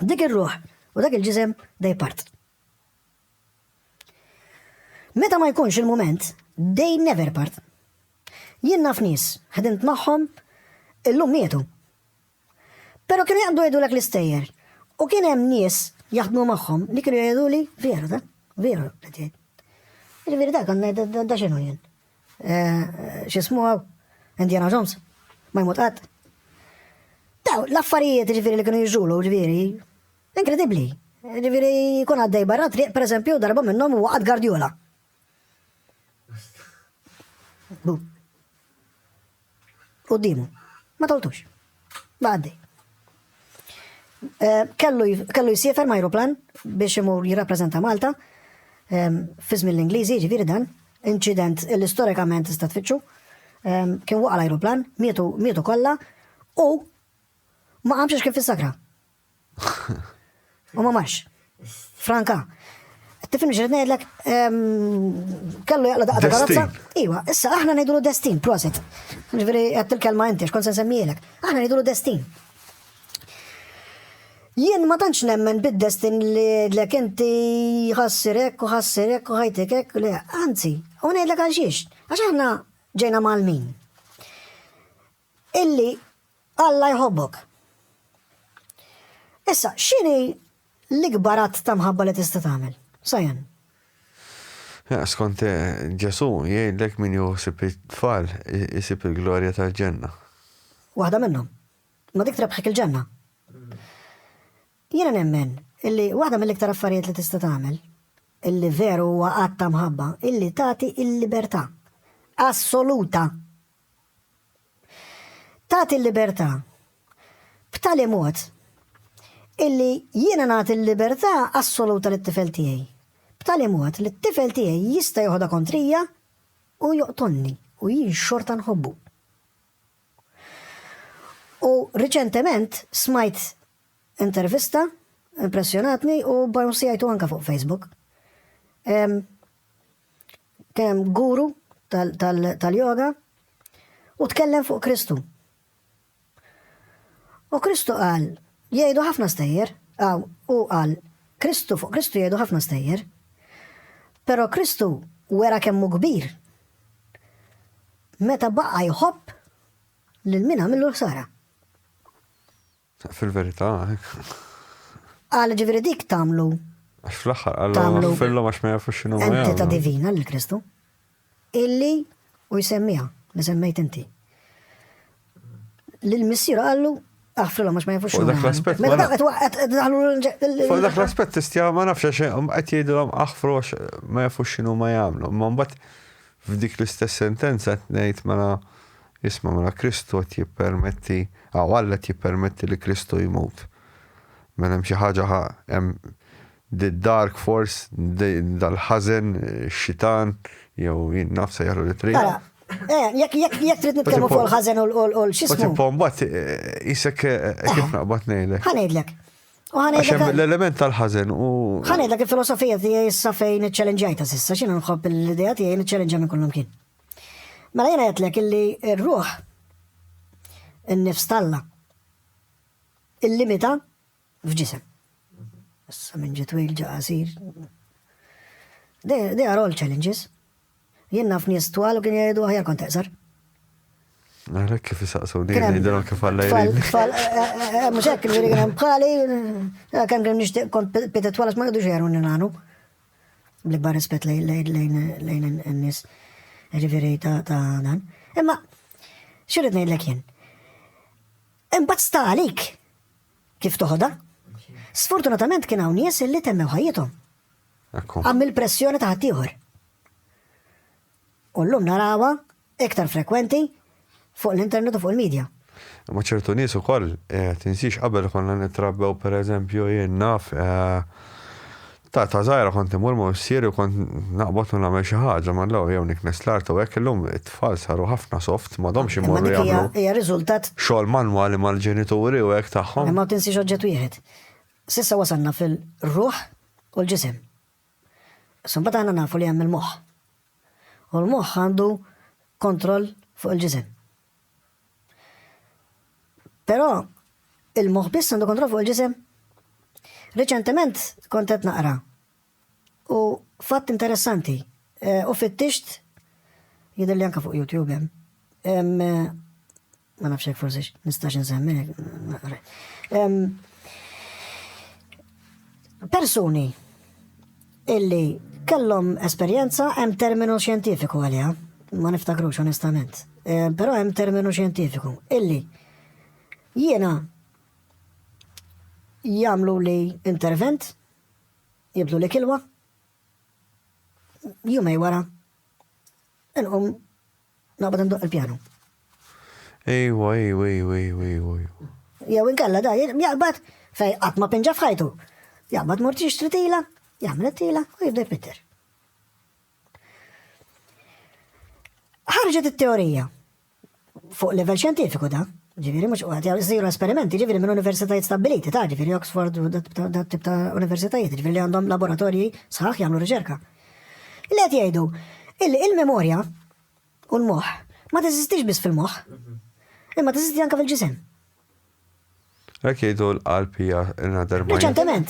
dik ir-ruħ u dak il-ġisem they part. Meta ma jkunx il-moment, they never part. Jien naf nies, ħedint magħhom illum mietu. Però kienu jaqdu jgħidulek l-istejjer. U kien hemm nies jaħdmu magħhom li kienu jgħiduli veru da, veru qed jgħid. Ġifieri dak għandna da x'inhu jien. X'ismuha Indiana Jones, ma jmut qatt. Daw l-affarijiet ġifieri li kienu jiġulu ġifieri inkredibbli. Ġifieri jkun għaddej barra triq pereżempju darba minnhom huwa qatt Guardiola. Quddiemu, ma toltux. Baqdi. Kellu jisiefer ma' aeroplan biex imur jirrappreżenta Malta fi żmien l-Ingliżi, ġifieri dan, inċident l-istorikament tista' tfittxu, kien waqa' l-aeroplan, mietu kollha u ma qamx kif fis-sakra. U ma marx. Franka. Tifim ġirid ngħidlek kellu jaqla daqqa ta' karozza. Iwa, issa aħna ngħidulu destin, proset. Ġifieri qed il-kelma inti x'kont se nsemmijilek. Aħna ngħidulu destin. Jien ma tantx nemmen bid-destin li inti ħassirek u ħajtek hekk, le, anzi, u ngħidlek għal xiex, għax aħna ġejna mal-min. Illi Alla jħobbok. Issa, x'inhi l-ikbarat ta' mħabba li tista' tagħmel? Sajan. Skont Ġesu jgħidlek min juħsib it-tfal jisib il-glorja tal-ġenna. Waħda minnhom. Ma dik trebħek il-ġenna. Jiena nemmen illi waħda mill-iktar affarijiet li tista' tagħmel illi veru huwa qatt ta' mħabba illi tagħti il-libertà assoluta. Tagħti il-libertà b'tali mod illi jiena nagħti l-libertà assoluta lit-tifel tiegħi. B'tali mod li t-tifel tiegħi jista' joħodha kontrija u joqtonni u jien xorta nħobbu. U riċentement smajt intervista impressjonatni u bajnsijajtu anka fuq Facebook. Kien guru tal-yoga u tkellem fuq Kristu. U Kristu qal, jgħidu ħafna stejjer, u qal, Kristu fuq Kristu jgħidu ħafna stejjer, pero Kristu wera kemmu kbir. Meta baqa jħobb lil min għamillu ħsara. Fil-verità. Għal ġifieri dik tagħmlu Għax fl-aħħar għallu fil-lom għax ma jafux x'inhu ma entità jagħmlu. divina lil Kristu illi u jsemmiha li semmejt inti. Lil missier għallu aħfrilhom għax ma jafux Fuq dak l-aspett ma Fuq dak l l-aspett tistja ma nafx għax qed jgħidulhom aħfru għax ma jafux x'inhu ma jagħmlu. Ma mbagħad f'dik l-istess sentenza qed ngħid mela jisma' mela Kristu qed jippermetti Alla qed jippermetti li Kristu jmut. Mela hemm xi ħaġa hemm the dark force, dal-ħażen, xitan, jew jien nafsa jarru li trid. Jekk trid nitkellmu fuq il-ħażen u l-xismu. Tipo mbagħad isek kif naqbad ngħidlek. Ħanejdlek. Għax hemm l-element tal-ħażen u ħanejdlek il-filosofija tiegħi issa fejn iċċelenġajta s'issa x'inhu nħobb l-idea tiegħi niċċelenġa minn kullum kien. Mela jiena qedlek illi r-ruħ in-nifs talla il-limita f'ġisem. Issa minn ġitwil ġaqasir. They are all challenges. Jien naf nies twal u kien jgħidu aħjar kont eqsar. Għalek kif jisaqsu din jgħidilhom kif għallajrin. Mhux hekk il-veri kien hemm bħali, kemm nixtieq kont pitet twal ma jgħidux jgħaruni nagħnu. Bl-ikbar rispett lejn in-nies ġifieri ta' dan. Imma x'irrid ngħidlek jien. Imbagħad sta għalik kif toħodha. Sfortunatament kien hawn nies illi temmew ħajjithom. Għam il-pressjoni ta' ħaddieħor. U llum narawha iktar frekwenti fuq l-internet u fuq il-medja. Ma ċertu nies ukoll tinsix qabel konna nittrabbew pereżempju jien naf ta' żgħira kont imur ma' ssieri u kont naqbod u nagħmel xi ħaġa ma nlaw jew niknes l-art u hekk illum it-tfal saru ħafna soft m'għadhomx imorru jagħmlu. Hija riżultat xogħol manwali mal-ġenituri u hekk tagħhom. Ma tinsix oġġett wieħed. Sissa wasalna fil-ruħ u l-ġisem. Sumbat għanna nafu li hemm il-moħħ. U l-moħħ għandu kontroll fuq il-ġisem. Però il-moħħ biss għandu kontroll fuq il-ġisem. Reċentement kont qed naqra. U fatt interessanti. U fittixt jidher li anke fuq YouTube hemm ma nafx hekk forsi nistax insemmi. Persuni illi kellhom esperjenza hemm terminu xjentifiku għaliha, ma niftakrux onestament. Però hemm terminu xjentifiku illi jiena jagħmlu li intervent, jibdu li kilwa, jumej wara, inqum naqbad ndoq il-pjanu. Ejwa. Jew inkella da jaqbad fej qatt ma pinġa f'ħajtu. Jaqbad mort jixtri tila, jagħmel tila u jibda jpitter. Ħarġet it-teorija fuq level xjentifiku da, ġifieri mhux qed jsiru esperimenti ġifieri minn universitajiet stabbiliti ta' ġifieri Oxford u dat tip ta' universitajiet, ġifieri li għandhom laboratorji sħaħ jagħmlu riċerka. Li qed jgħidu illi il-memorja u l-moħħ ma teżistix biss fil-moħħ, imma teżisti anke fil-ġisem. Hekk jgħidu l-qalb hija another mind. Reċentement,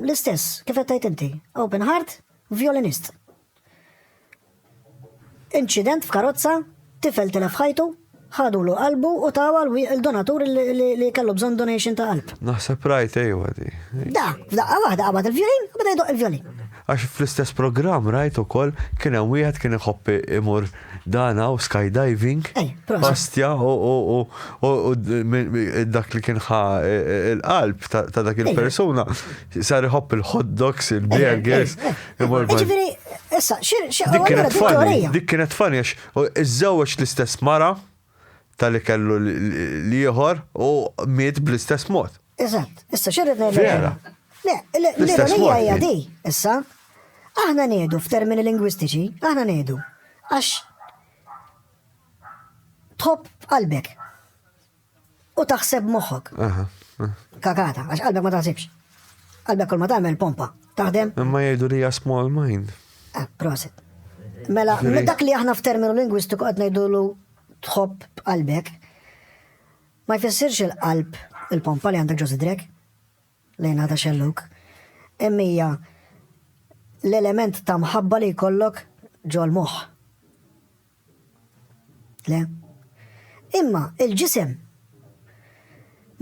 l-istess, kif qed tgħid inti, open heart, violinist. Inċident f'karozza, tifel telef ħajtu, ħadulu qalbu u tawa l-donatur li kellu bżonn donation ta' qalb. Naħseb rajt ejwa di. Da, f'daqqa waħda qabad il-violin u beda jdoq il-violin. Għax fl-istess programm rajt ukoll kien hemm wieħed kien iħobbi imur dana u skydiving. Pastja u dak li kien il-qalb ta' dak il-persuna sar iħobb il-hot dogs, il-burgers. Ġifieri, issa, dik kienet funny għax iżżewweġ l-istess mara tal-li kellu li ieħor u miet bl-istess mod. Eżatt, issa xirrid ngħidlek. Le, l-ironija hija di, issa, aħna ngħidu f'termini lingwistiċi, aħna ngħidu għax tħobb qalbek u taħseb moħħok. Kakata, għax qalbek ma taħsibx. Qalbek kull ma tagħmel pompa, taħdem. Imma jgħidu li hija small mind. Proset. Mela, dak li aħna f'terminu lingwistiku qed ngħidulu tħobb b'qalbek ma jfissirx il-qalb il-pompa li għandek ġo sidrek lejn ħada xelluk, emmija l-element ta' mħabba li jkollok ġo l-moħ. Le? Imma il-ġisem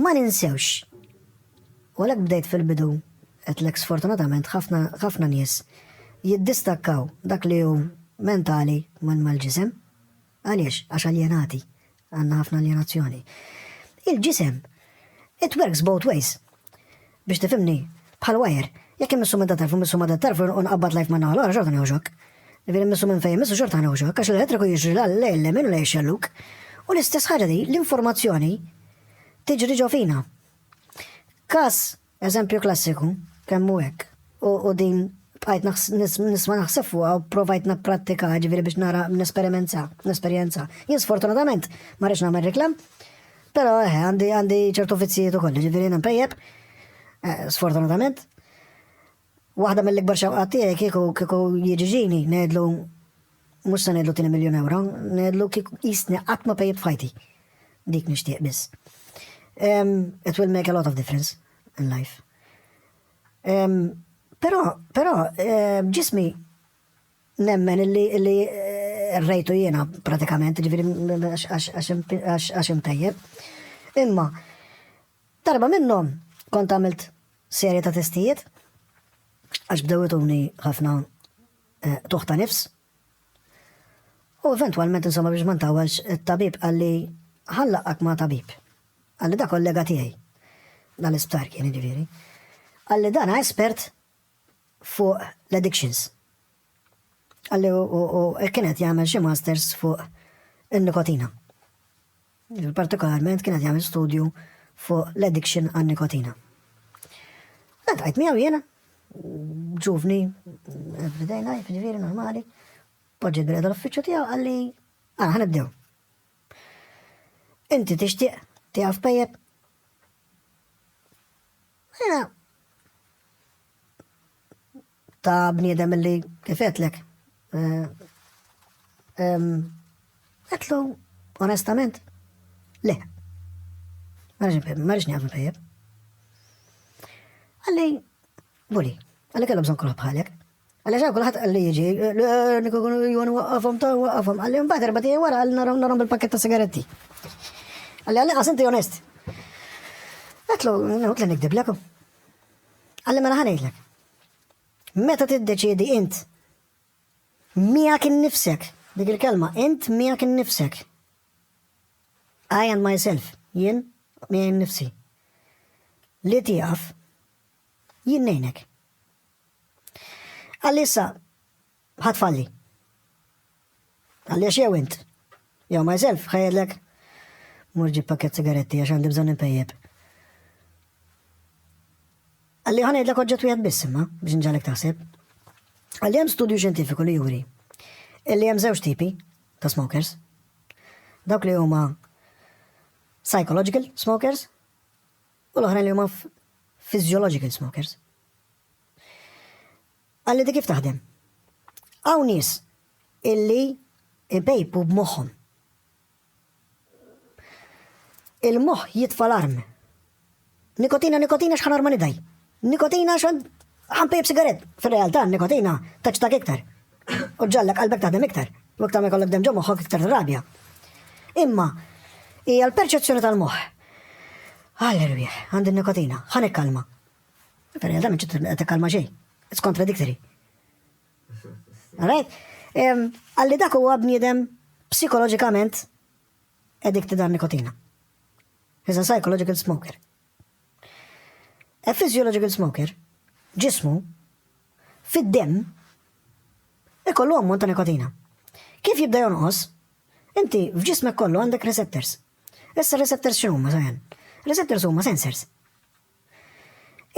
ma ninsewx. U għalek bdejt fil-bidu, għetlek sfortunatament ħafna nies jiddistakkaw dak li hu mentali mal-ġisem. Għaliex, għax aljenati, għanna ħafna aljenazzjoni. Il-ġisem, it works both ways. Biex tifimni, bħal wajer, jekk immissu minn tarfu, unqabbat lajf manna għal-għara xorta nħuġok. Nifir immissu minn fejn, immissu xorta nħuġok, għax l-elettriku jiġri l-lejl minn u lej xelluk. U l-istess ħaġa di, l-informazzjoni tiġri ġo fina. Kas, eżempju klassiku, kemmu hekk, u din bqajt nisma naħseb fuqha u provajt napprattika ġifieri biex nara nesperjenza. Jien sfortunatament ma rridx nagħmel reklam, però għandi ċertu uffizijiet ukoll, ġifieri jiena mpejjeb, sfortunatament. Waħda mill-ikbar xewqat tiegħi kieku jiġiġini ngħidlu mhux se ngħidlu 2 miljun euro, ngħidlu kieku qisni qatt ma pejjeb fajti. Dik nixtieq biss. It will make a lot of difference in life. Pero ġismi nemmen illi rejtu jiena pratikament, ġifiri għax impejjeb. Imma, darba minnom kont għamilt serje ta' testijiet, għax bdewituni ħafna tuħta nifs. U eventualment insomma biex ma ntawalx il-tabib għalli ħallaqak ma' tabib. Għalli da kollega tiegħi dal-isptar kien ġifiri. Għalli dana espert fuq l-addictions. Għalli u kienet jagħmel xi masters fuq il-nikotina. Partikolarment kienet jagħmel studju fuq l-addiction għan-nikotina. Għajt miegħu jiena, ġuvni, everyday life, ġifieri normali, poġġi greda l-uffiċċju tiegħu għalli ħanibdew. Inti tixtieq tiegħu pejjeb? Ta' bniedem li kifetlek. Għetlu, onestament, le. Marriġ njgħaf pejjeb. Għalli, buli, għalli kellu bżon kulħab bħalek. Għalli ġaw kulħat għalli jiġi, nikunu jgħu waqqafhom, għalli mbagħad erbati wara għalli narom bil-pakket ta' sigaretti. Għalli għasinti onest. Għetlu, nħut li nikdiblekom. Għalli mela ħanejdlek. Meta tiddeċiedi int miegħek innifsek, dik il-kelma, int miegħek innifsek. I and myself, jien miegħi nnifsi. Li tieqaf jien ngħinek. Għalli issa ħatfalli. Għalli għax jew int, jew myself ħajedlek murġi pakket sigaretti għax għandi bżonn impejjeb. Għalli ħanejdlek oġġet wieħed biss imma biex nġalek taħseb. Għalli hemm studju xjentifiku li juri illi hemm żewġ tipi ta' smokers. Dawk li huma psychological smokers u l-oħrajn li huma physiological smokers. Għalli di kif taħdem? Hawn nies illi ipejpu b'moħħhom. Il-moħħ jitfa' l-arm. Nikotina x'ħan arma nidaj. Nikotina ħanpejb sigaret. Fil-realtà, nikotina taċtak iktar. U ġallek qalbek taħdem iktar. U iktar ma jkollok dem ġo moħħok iktar rabja. Imma, hija l-perċezzjoni tal-moħħ. Alleluja, għandi nikotina, ħan ikkalma. Fil-realtà minn ċittu tikkalma xejn. It's contradictory. Alright? Għalli dak huwa bniedem psikologikament addicted għal nikotina. He's a psychological smoker. A physiological smoker, ġismu, fid-dem, ikollu ammont ta' nikotina. Kif jibda jonqos? Inti f'ġismek kollu għandek receptors. Issa receptors x'huma sajan? Receptors huma sensors.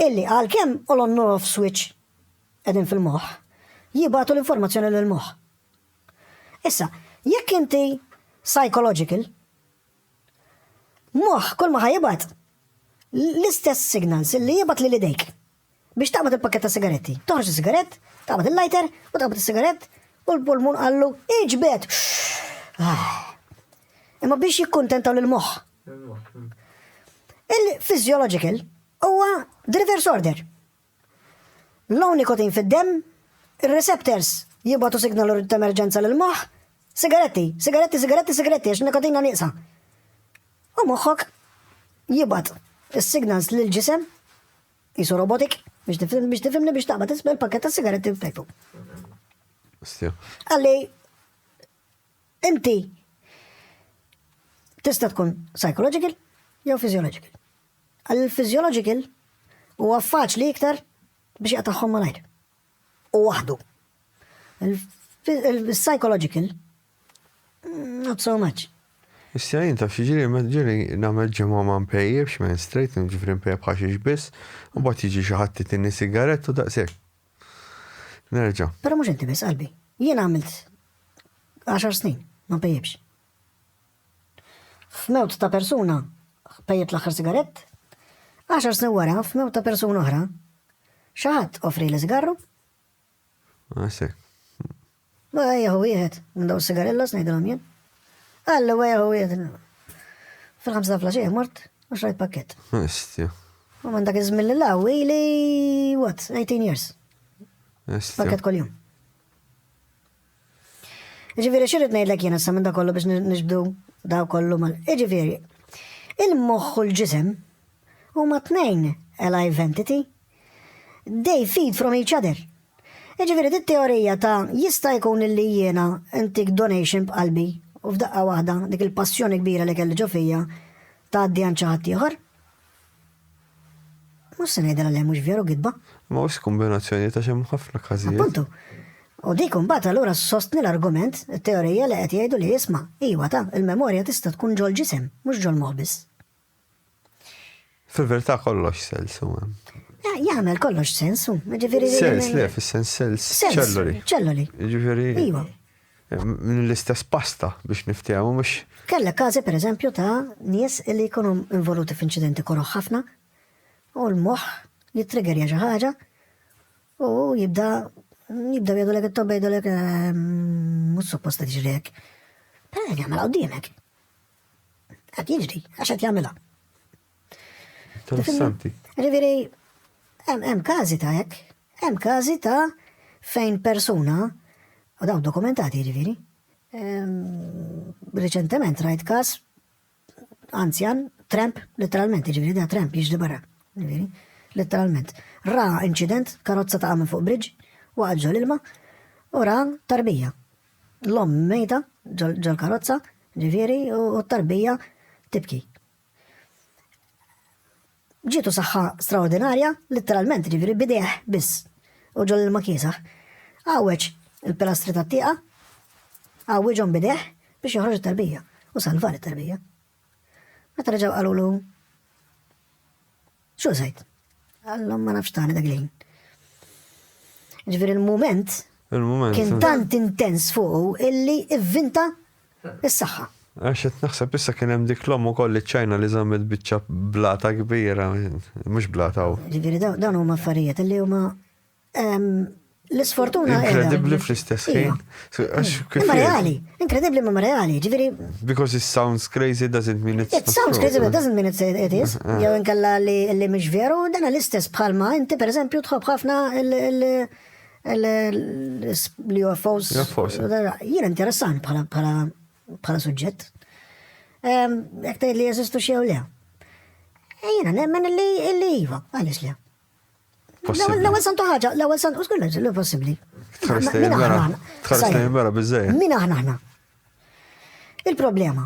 Illi għalkemm on-off switch qegħdin fil-moħħ, jibgħatu l-informazzjoni lil-moħħ. Issa, jekk inti psychological, moħħ kull ma ħajibgħat l-istess signals li jibat li l-idejk biex taqbad il-pakket ta' sigaretti. Toħroġ il-sigarett, taqbad il-lighter, u taqbad il-sigarett, u l-pulmun għallu iġbet. imma biex jikkuntentaw lill-moħħ. Il-physiological huwa the reverse order. Low nikotin fid-dem, il-receptors jibgħatu signal ta' emerġenza lill-moħħ, sigaretti, għax nikotina nieqsa. U moħħok jibgħat is-signals lill-ġisem, jisu robotik, biex tifhimni biex taqbad tisbel pakket ta' sigaretti b'tejpu. Għalli, inti tista' tkun psychological jew physiological. Għal-physiological huwa faċli iktar biex jaqtaħħom malajr. U waħdu. Il-psychological, not so much. Issa jinta fġiri ġiri namel ġemma ma mpejjeb xmen straight, ġifri mpejjeb ħaxix bis, u bat jiġi xaħatti tinni sigaret u daqsek. Nerġa. Pero mux inti bis, qalbi. Jien għamilt 10 snin, ma mpejjebx. F'mewt ta' persuna pejjeb l-axar sigaret, 10 snin wara, f'mewt ta' persuna oħra, xaħat offri li sigarru, Għasek. Għajja huwiet, ndaw sigarella snajdilom jien. Għallu għajja huwiet. Fil-5 flaxie, mort, u xrajt pakket. Istja. U man dak iżmill l-għawi li, what, 18 years. Pakket kol jum. Iġifiri, xirrit nejdlek jena sa minn da kollu biex nġbdu daw kollu mal. Iġifiri, il-moħħu l-ġisem u ma t-nejn alive entity, they feed from each other. Iġifiri, dit-teorija ta' jista' jkun illi jena intik donation b'qalbi u f'daqqa waħda dik il-passjoni kbira li kelli ġofija ta' għaddijan ċaħat ieħor. Mus se ngħidha li mhux veru gidba. Ma wis kombinazzjoni ta' xem ħafna każijiet. Appuntu. U dik imbagħad allura sostni l-argument, it-teorija li qed jgħidu li jisma' iwa ta' il-memorja tista' tkun ġol ġisem, mhux ġol moħbis. Fil-verità kollox sels u hemm. Jagħmel kollox sensu. Sels le, fis-sens sels ċelloli. ċelloli. Ġifieri. Iwa. Minn l-istess pasta biex niftehmu mhux. Kellek każi pereżempju ta' nies li jkunu involuti f'inċidenti koroħ ħafna u l-moħħ jittriggerja xi ħaġa u jibda jgħidulek it-tobba jgħidulek mhux supposta tiġri hekk. Però jagħmilha quddiemek. Qed jiġri għax qed jagħmilha. Interessanti. Ġifieri hemm każi ta' hekk, hemm każi ta' fejn persuna u daw dokumentati ġifieri. Reċentement rajt każ anzjan tramp letteralment ġifieri da tramp jiġri barra ġifieri letteralment. Ra inċident karozza ta' minn fuq bridge waqgħet ġol ilma u ra tarbija. L-om mejta ġol karozza ġifieri u t-tarbija tibki. Ġietu saħħa straordinarja, letteralment ġifieri bideħ biss u ġol ilma kiesaħ. Għawweġ il-pilastri ta' tieqa, għawweġhom bideħ biex joħroġ it-tarbija u salvar it-tarbija. Meta reġgħu qalulu xu żejt? Għallhom ma nafx tani dak lejn. Ġifieri il-mument kien tant intens fuqu illi ivvinta is-saħħa. Għaxet naħseb issa kien hemm dik l-om ukoll iċ-Ċajna li żammet biċċa blata kbira, mhux blata hu. Ġifieri dawn huma affarijiet illi huma l-isfortuna Incredibbli fl-istess ħin. Imma reali, incredibbli ma reali, ġifieri. Because it sounds crazy doesn't mean it's It sounds crazy but doesn't mean it is. Jew inkella li mhux veru, dan l-istess bħalma inti pereżempju tħobb ħafna l-UFOs. Jien interessani bħala suġġett. Jekk tgħid li jeżistu xi jew le. Jiena nemmen illi iva, għaliex le. L-ewwel santu ħaġa, l-ewwel santu żgur li possibbli. Tħares bara biżejjed. Min aħna. Il-problema,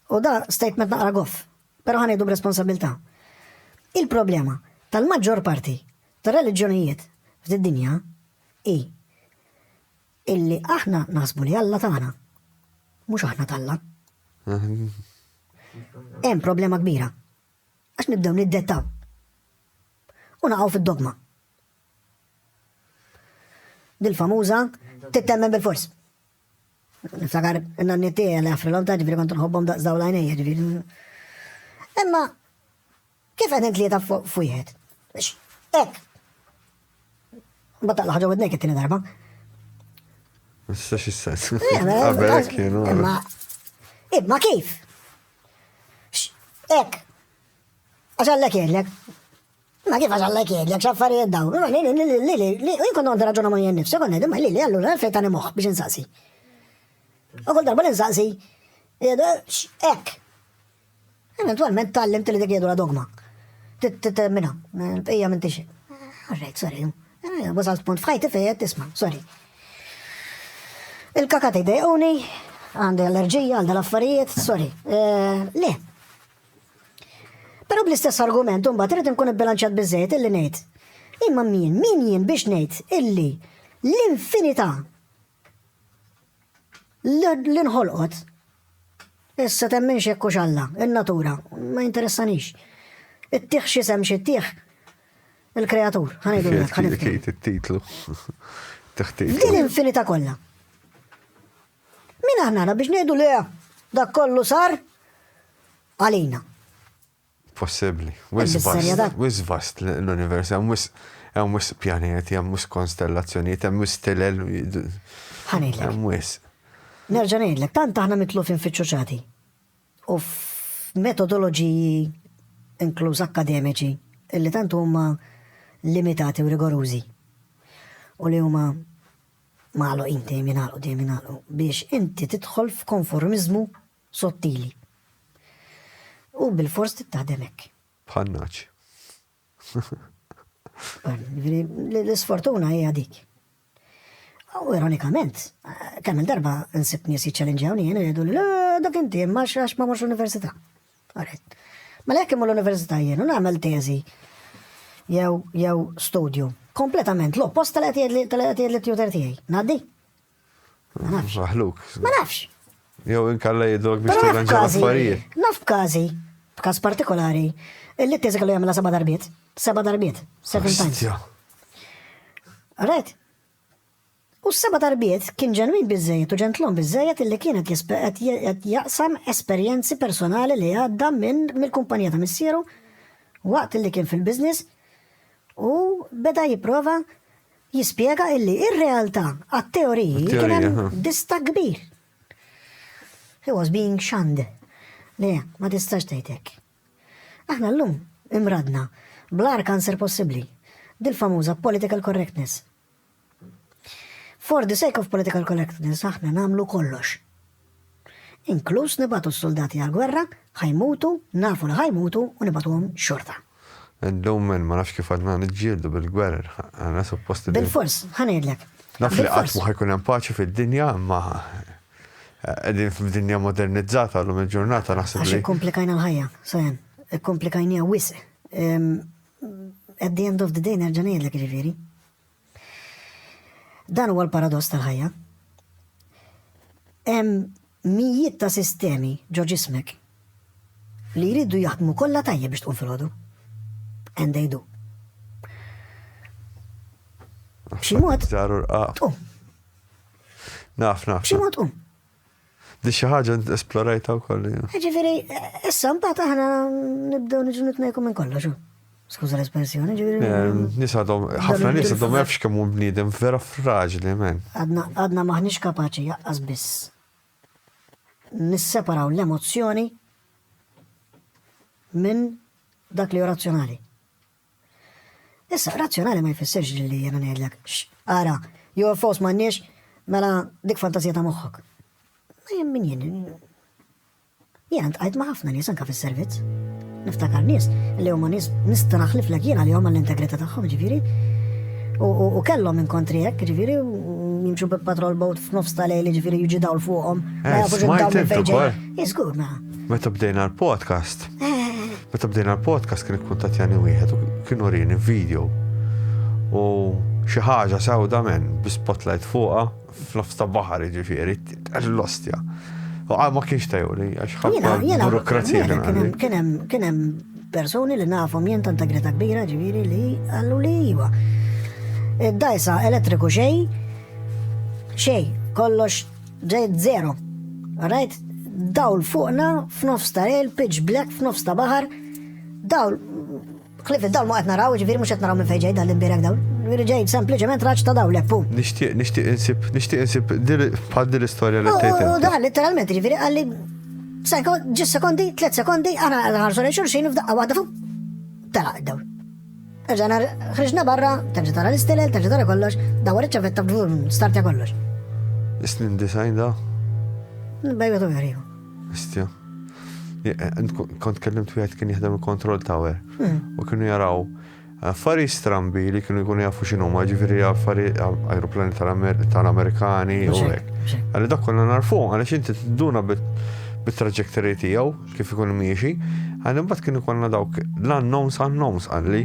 u da statement naqra goff, però ħanejdu b'responsabilità. Il-problema tal-maġġor parti tar-reliġjonijiet f'did-dinja hi illi aħna naħsbu li Alla tagħna mhux aħna talla. Hemm problema kbira. Għax nibdew niddettaw. U naqgħu fid-dogma. Dil-famuża tittemmen bil-fors. Niftakar n-nanni tiegħi li għafri l-om ta' ġifieri kont nħobbhom daqs daw l-għajnejja ġifieri. Imma kif qed intlieta fuq wieħed? Hekk. Mbagħad taqla ħaġa wadnejk it-tieni darba. Issa x'issess. Imma kif? Ek. Għaxallek jedlek. Ma kif għaxallek jedlek, xaffarijiet daw. Jinkun għandi raġuna ma jennif, sekond ma li għallura għalfejtani moħ biex nsaqsi. U kol darba l-nsaqsi, ek. Eventualment tal-limt li dik jedu la dogma. Minna, ija minn tixi. Għarrejt, sorry. Wasalt punt fħajti fejet, tisma, sorry. Il-kakati dejquni, għandi allerġija, għalda l-affarijiet, sorry. Le. Pero bl-istess argument, unbat, rrit nkun bilanċat bizzejt illi nejt. Imma min jien biex nejt illi l-infinità l-inħolqot issa temmin xekku xalla, il-natura, ma interessanix. It-tiħ xisem xittiħ il-kreatur, ħanajdu Kejt it-titlu. L-infinità kollha. Min aħna biex nejdu li dak kollu sar għalina. Possibli. Wis vast l-univers, hemm wis pjaneti, hemm wis konstellazzjonijiet, hemm wis tilel. Ħanejlek. Hemm wis. Nerġa' ngħidlek, tant aħna mitlufin fiċ-ċuċati. U f'metodoloġiji inkluż akademiċi illi tant huma limitati u rigorużi. U li huma magħluqin dejjem biex inti tidħol f'konformizmu sottili. U bil-fors tittaħdemek. Bħannaċ. L-sfortuna hija dik. U ironikament, kemm il-darba nsib nies jiċċallenġawni jien jgħidu li dak inti ma għax ma morx l-università. Għarret. Ma lek imma l-università jien u nagħmel teżi jew studju. Kompletament l-oppost tal-qed tutor tiegħi. Ngħaddi? Ma nafx. Maħluk. Ma nafx. Jew inkalla jidlok biex tirranġa l-affarijiet. Naf b'każ partikolari, illi t-teżi kellu jagħmilha 7 darbiet. 7 times. Right? U 7 darbiet kien ġenwin biżejjed u ġentlon biżejjed illi kienet jaqsam esperjenzi personali li għadda mill-kumpanija ta' missieru waqt illi kien fil-business u beda jipprova jispjega illi ir-realtà għat-teoriji kien hemm dista kbir. He was being shunned. Le, ma tistax tgħidek. Aħna llum imradna bl-ar kanser possibbli dil-famuża political correctness. For the sake of political correctness aħna nagħmlu kollox. Inkluż nibatu s-soldati għal-gwerra, ħajmutu, nafu li ħajmutu u nibatuhom xorta. Llum ma nafx kif għadna niġġieldu bil-gwerer. Għana supposti. Bil-fors, ħanejdlek. Naf li qatt ma ħajkun hemm paċi fid-dinja, ma għedin f'dinja modernizzata l-lum il-ġurnata naħseb li. Għax komplikajna l-ħajja, sajen, komplikajnija wis. At the end of the day nerġanejlek ġifiri. Dan huwa l-paradoss tal-ħajja. Mijiet ta' sistemi ġo ġismek li jridu jaħdmu kollha tajjeb biex tqum fil-ħodu. And they do. B'xi mod tqum. Naf. B'xi mod tqum. Di xi ħaġa esplorajta wkoll. Ġifieri, issa mbagħad aħna nibdew niġu nitnejku minn kollox. Skuża l-espressjoni, ġifieri. Ħafna nies għadhom ma jafx kemm hu bniedem vera fraġli men. Għadna maħniex kapaċi jaqqas biss nisseparaw l-emozzjoni minn dak li hu razzjonali. Issa, razzjonali ma jfissirx li jena ngħidlek. Ara, jew fos m'għandniex mela dik fantasija ta' moħħok. Min jien għajt ma' ħafna nies anka fis-servizz. Niftakar nies li huma nies nista' naħliflek jiena li huma l-integrità tagħhom ġifieri. U kellhom inkontri hekk ġifieri jimxu bil-patrol boat f'nofs tal-lejl ġifieri jiġi dawl fuqhom. Iżgur ma. Meta bdejna l-podcast. Kien ikkuntattjani wieħed u kien urini video. U xi ħaġa sewda men bi spotlight fuqha f'nofs ta' baħar ġifieri l-ostja. Ma kienx tajuli għax ħafna burokrazija. Kien hemm persuni li nafhom jien ta' integrità kbira ġifieri li għallu li iva. Id-dajsa elettriku xej, kollox ġejt zero. Right? Dawl fuqna f'nofs ta' rejl, pitch black f'nofs ta' baħar. Dawl, Cliff, dawl ma qed naraw, ġifieri mhux qed naraw minn fejn ġej dal imbirek dawl. Ġejt sempliċement raġġ ta' dawlek, pum. Nixtieq insib bħal din l-istorja li tgħid. Da, letteralment, ġifieri qalli ġis sekondi, 3 sekondi, għana għarsu li xurxin f'daqqa waħda fuq. Tala, dawl. Ġana ħriġna barra, terġa tara l-istilel, terġa tara kollox, dawar iċċavetta startja kollox. Isnin design da? Bejba tu għariju. Istja. Kont kellimt wieħed kien jaħdem il-control tower. U kienu jaraw affari strambi li kienu jkunu jafu xinu ma ġifiri affari aeroplani tal-Amerikani u hekk. Għalli dak konna narfu, għalli xinti t-duna bit-traġektori tijaw kif ikun miexi, għalli mbagħad kienu konna dawk l-unknowns għalli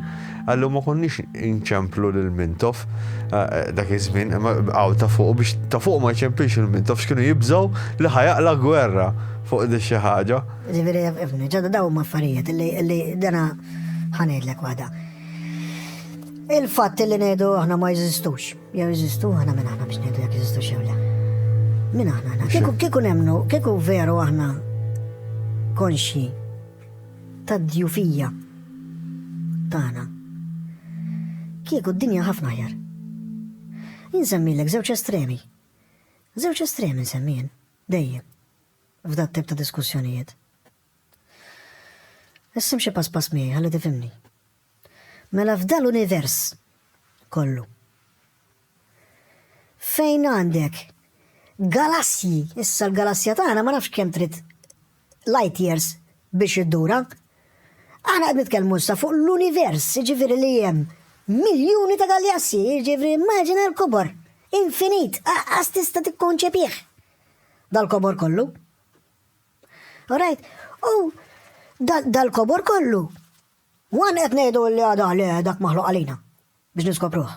ma konniex inċemplu l-Mintof dak iż-żmien għaw ta' fuq biex ta' fuq ma jċemplix il-Mintof x'kienu jibżgħu li ħajaqla gwerra fuq di xi ħaġa. Ġifieri ifni, ġadda daw ma affarijiet li dana ħanejdlek waħda. Il-fatt li ngħidu aħna ma jeżistux, jew jeżistu aħna minn aħna biex ngħidu jekk jeżistux jew le. Min aħna, kieku nemnu, kieku veru aħna konxi ta' djufija tagħna. Kieku d-dinja ħafna ħjar. Insemmilek żewġ estremi. Żewġ estremi nsemmien, dejjem, f'dat tip ta' diskussjonijiet. Issim xi pass miegħi ħalli tifhimni. Mela f'dal univers kollu. Fejn għandek galassji, issa l-galassja tagħna ma nafx kemm trid light years biex iddura. Aħna qed nitkellmu issa fuq l-univers, jiġifieri li hemm miljuni ta' galassji, jiġifieri immaġina l-kobor, infinit, għas tista' tikkonċepih dal-kobor kollu. Alright, u dal-kobor kollu, wan qed ngħidu li għada li dak maħluq għalina biex niskopruh.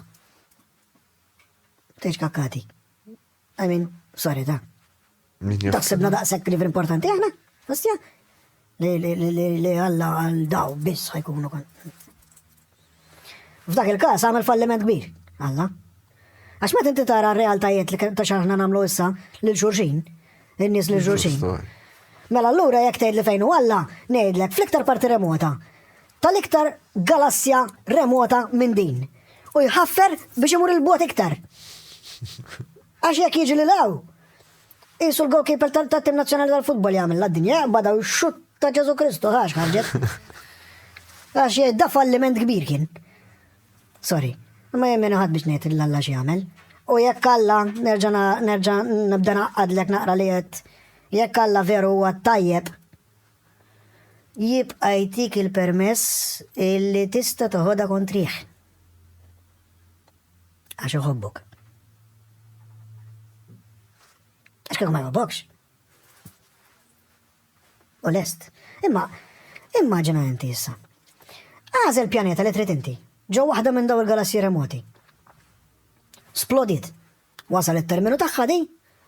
Teġ kakkati. I mean, sorry da. Taħsibna daqshekk li importanti aħna, għastja? Li għalla għal daw biss ħajkunu kon. F'dak il-każ għamel falliment kbir, Alla. Għax ma tinti tara r-realtajiet li ta' xaħna nagħmlu issa lil xulxin, in-nies lil xulxin. Mela allura jekk tgħid li fejn hu Alla, ngħidlek fl-iktar parti remota, tal-iktar galassja remota minn din. U jħaffer biex imur il-bot iktar. Għax jekk jiġi li law. Isu l-goalkeeper tal-tim nazzjonali tal-futbol jagħmel la-dinja, badaw xut ta' Ġesu Kristu, għax ħarġet. Għax da falliment kbir kien. Sorry, ma jemmenu ħadd biex ngħid l-Alla x'jagħmel. U jekk Alla nerġa' nibda naqgħadlek naqra li jekk Alla veru huwa tajjeb, jibqa' jtik il-permess illi tista' toħodha kontrih. Għax iħobbok. Għax kieku ma jħobbokx. Olest. Immaġina inti issa. Għażel pjaneta li trid inti. Ġew waħda minn daw il-galassji remoti. Splodiet. Wasal it-terminu tagħha di,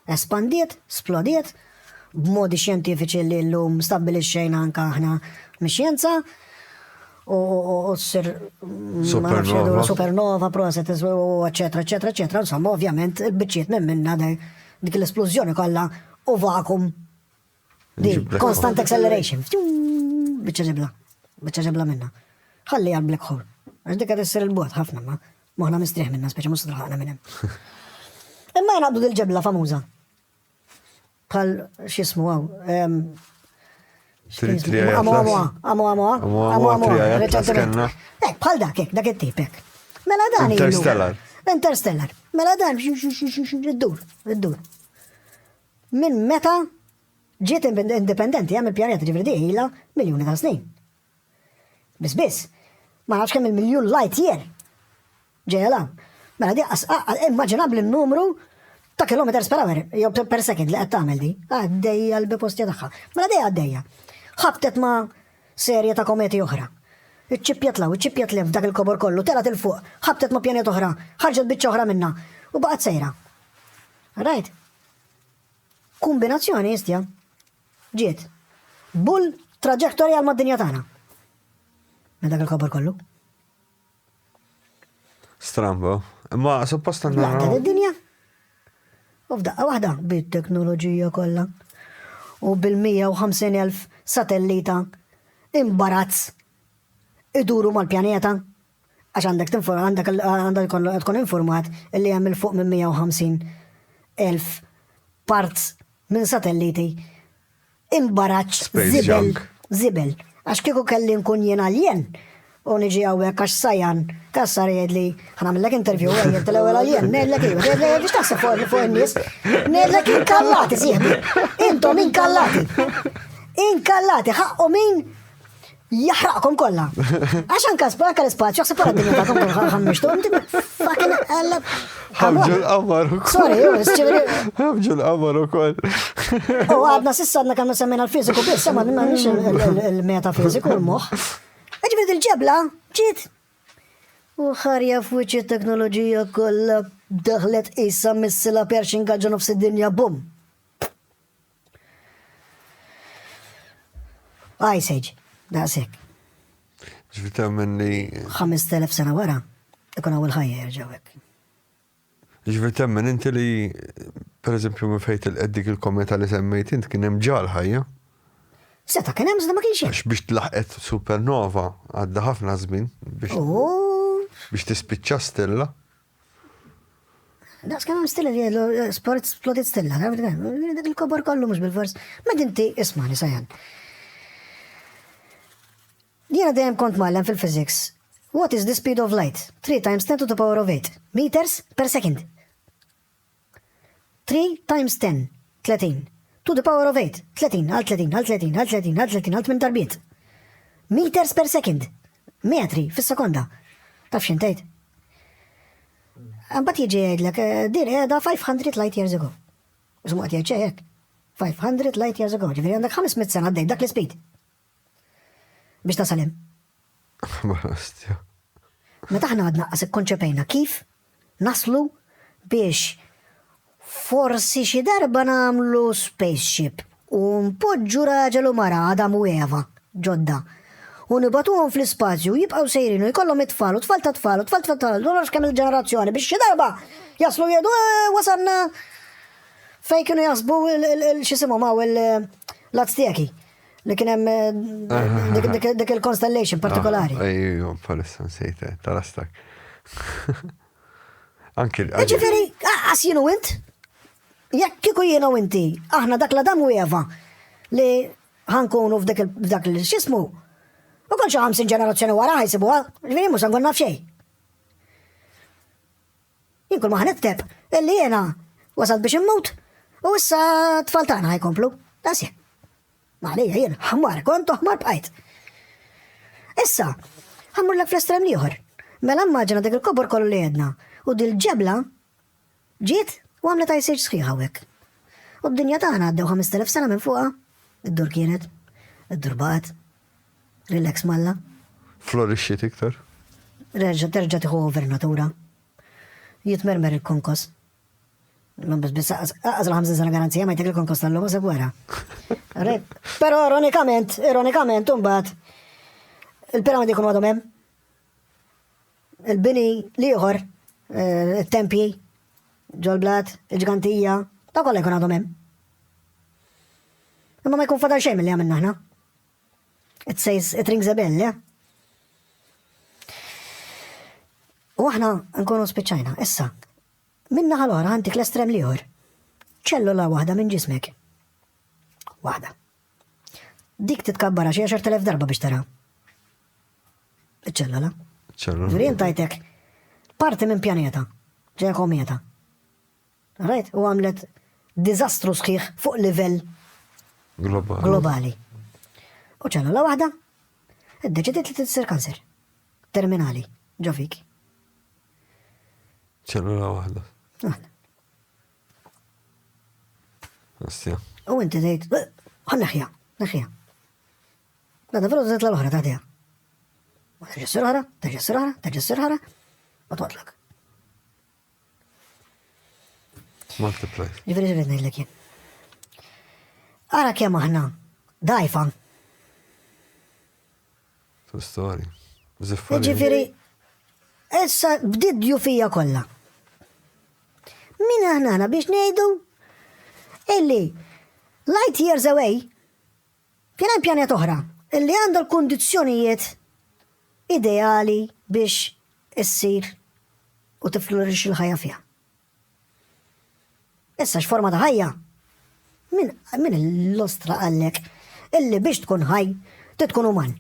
espandiet, splodiet, b'modi xjentifiċi li llum stabbilixxejna anke aħna mix-xjenza u s-sir supernova, proset, eccetera, eccetera, eccetera. Insomma, ovvjament, il-biċċiet minn minna dik l-esplużjoni kollha u vakum di constant acceleration. Biċċa ġibla minna. Ħalli għal black hole. Għax dik qed issir il-bot ħafna ma moħna mistrieħ minna speċi mhux traħaqna minn hemm. Imma jnaqbdu dil-ġebla famuża. Bħal x'ismu hawn. Bħal dak it-tip hekk. Mela dan Interstellar. Mela dan iddur. Minn meta ġiet indipendenti għamil pjaneta ġifri ilha miljuni ta' snin. Biss. Ma nafx kemm il-miljun light year. Ġejja mela di immaġinabbli n-numru ta' kilometers per hour, jew per second li qed tagħmel di. Għaddejja l-bipostja tagħha. Mela dejja għaddejja. Ħabtet ma' serje ta' kometi oħra. Iċċippjat lew f'dak il-kobor kollu, telat il-fuq, ħabtet ma' pjanet oħra, ħarġet biċċa oħra minna u baqgħet sejra. Right? Kombinazzjoni istja. Ġiet. Bull traġektorja għal mad-dinja tagħna. Minn dak il-kobor kollu. Strambo. Ma suppost għandna id-dinja. U f'daqqa waħda bit-teknoloġija kollha u bil-150,000 satellita imbarazz iduru mal-pjaneta għax għandek tkun informat li hemm il-fuq minn 150,000 parts minn satelliti imbaraċ, Space junk. zibel. Għax kieku kelli nkun jien għaljen, u niġi għawek għax sajan, kassar jgħidli, ħanamillek intervju għajjent l-ewel għaljen, nedlek biex taħseb fuq il-nis, nedlek inkallati, siħbi, intom inkallati, ħaqqu min jahraqkom kolla. Għaxan kaspa l-spazju, għaxan pala d-dinja ta' kom ħammishtu, inti fucking għallab. ħabġu l-qamar u koll. Sorry, ħabġu l-qamar u koll. U għadna sissa għadna kanna semmina l-fiziku, bissa ma nix il-metafiziku l-moħ. Ġibid il-ġebla, ġit. U ħarja fuċi teknoloġija kolla daħlet issa missila Pershing għagġan ufs id-dinja, bum. Ice Age, daqsek. Ġibid temmen li. 5,000 sena wara, ikun għawil ħajja jirġawek. Ġibid temmen inti li, per eżempju, minn fejt il-qeddik il-kometa li semmejt, int kien hemm ġal ħajja. Seta, kien hemm ma kienx hemm. Għax biex tlaħqet supernova għadda ħafna żmien biex tispiċċa stella. Daqs kemm hemm stilla li sport splodit stilla, dak il-kobor kollu mhux bil-fors. Ma dinti ismani sajan. Jiena dejjem kont mallem fil-physics. What is the speed of light? 3 times 10 to the power of 8 meters per second. 3 times 10, 30. To the power of 8, 30, għal 30, għal 30, għal 30, għal 30, għal 8 darbiet. Meters per second. Metri, fis-sekonda. Taf xintajt? Għambat jieġi għedlek, dir għeda 500 light years ago. Ismu għat jieġi 500 light years ago. Ġifiri għandek 500 sena għaddej, dak l-speed. Biex tasalim. Barastja. Meta ħna għadna għasek konċepejna kif naslu biex forsi xi darba namlu spaceship u mpoġġu raġel u mara Adam u Eva ġodda u nibatuhom fl-ispazju jibqgħu sejrin u jkollhom it-tfal u tfal ta' tfal u tfal ta' tfal u nafx kemm il-ġenerazzjoni biex xi darba jaslu jgħidu wasanna fejn kienu jaħsbu x'isimhom hawn l-Azteki li kien hemm dik il-constellation partikolari. Ejju, palissa nsejta, tal-astak. Anki. Ġifieri, għas jienu int? Jekk kieku jiena u inti, aħna dak l-Adam u Eva li ħankunu f'dak l-xismu. U konċa 50 ġenerazzjoni wara ħajsibuha, ġifieri mhux nkun naf xejn. Jien kull ma ħanitteb illi jiena wasalt biex immut u issa tfal tagħna ħajkomplu. Dasja. Għalija jien, ħammar, kontu ħammar bqajt. Issa, ħammur l fl-estrem liħor. Mela immaġina dik il-kobor kollu li jedna. U dil-ġebla ġiet u għamlet għajsirġ sħiħawek. U d-dinja taħna għaddew 5,000 sena minn fuqa. Id-dur kienet, id-dur baqat, relax malla. Florixxiet iktar. Terġa tiħu overnatura. Jitmermer il-konkos. Bis għazra 50 sena garanzija ma jtek il-konkos tal-lum u segwera. Pero ironikament, umbat, il-piramidi kunu għadhom hemm. Il-bini liħor, il-tempji, ġolblat, il-ġgantija, ta' kolla jkun għadhom hemm. Imma ma jkun fadal xejn mill-li għamilna ħna. It rings a bell, ja? U aħna nkunu spiċċajna, issa. Minna ħal-ora għantik l-estrem liħor. ċellula waħda minn ġismek. Waħda. Dik titkabbara xi 10,000 darba biex tara. Iċ-ċellula. Ġurien tajtek parti minn pjaneta, ġeja kometa. Rajt, u għamlet dizastru sħiħ fuq livell globali. U ċellula waħda, id-deċidiet li titsir kanser. Terminali, ġofik. ċellula waħda. Astja. U inti tgħid, ħanneħja, neħja. Nada veru żet l-oħra taħdija. Ma teġessir ħara, ma toqtlok. Multiply. Ġifieri ġifieri ngħidlek jien. Ara kemm aħna dajfa. Story. Ġifieri issa bdidju fija kollha. Min aħna biex ngħidu illi light years away kien hemm pjanet oħra illi għandha l-kundizzjonijiet ideali biex issir u tiflorix il-ħajja fiha. Issa x'forma ta' ħajja? Min l-ostra għallek illi biex tkun ħaj titkun uman.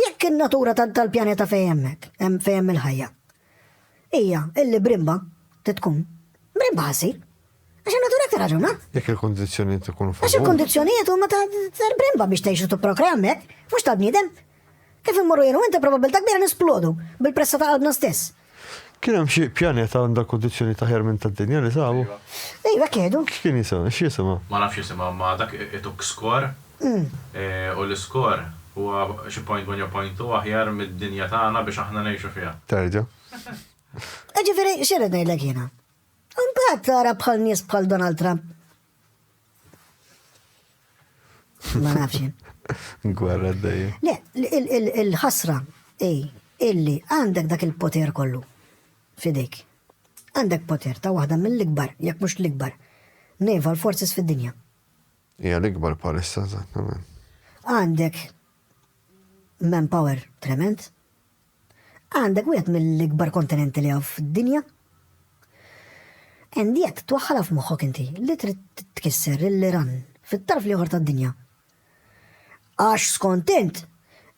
Jekk in-natura tal-pjaneta fejemmek, fejem il-ħajja. Ija, illi brimba titkun brimba ħasir. Għax il-natura ktar raġuna. Jekk il-kondizjoni tkun Għax il-kondizjonijiet huma tal-brimba biex tgħixu t-prokreammek, mhux tal-bniedem. Kif immorru jenu inti probabilta kbira nisplodu bil-pressa ta' qalbna stess. Kien hemm xi pjaneta għandha kondizzjoni ta' ħjar minn tad-dinja li sabu. Ejwa kiedu. X'kien jisimha? X'jisimha? Ma nafx jisimha, ma dak ituk skor. U l-skor huwa xi point 1.2 aħjar mid-dinja tagħna biex aħna ngħixu fiha. Terġa'. Ġifieri x'irid ngħidlek jiena. Imbagħad tara bħal nies bħal Donald Trump. Ma nafx jien. Gwerra d-dejja. Le, il-ħasra, illi għandek dak il-poter kollu fidejk. Għandek poter ta' waħda mill-ikbar, jekk mhux l-ikbar, naval forces fid-dinja. Hija l-ikbar palissa, eżattament. Għandek manpower trement. Għandek wieħed mill-ikbar kontinenti li għaw fid-dinja. Għandiet twaħħala f'moħħok inti li trid tkisser l-Iran fit-tarf li ieħor tad-dinja. Għax skontent,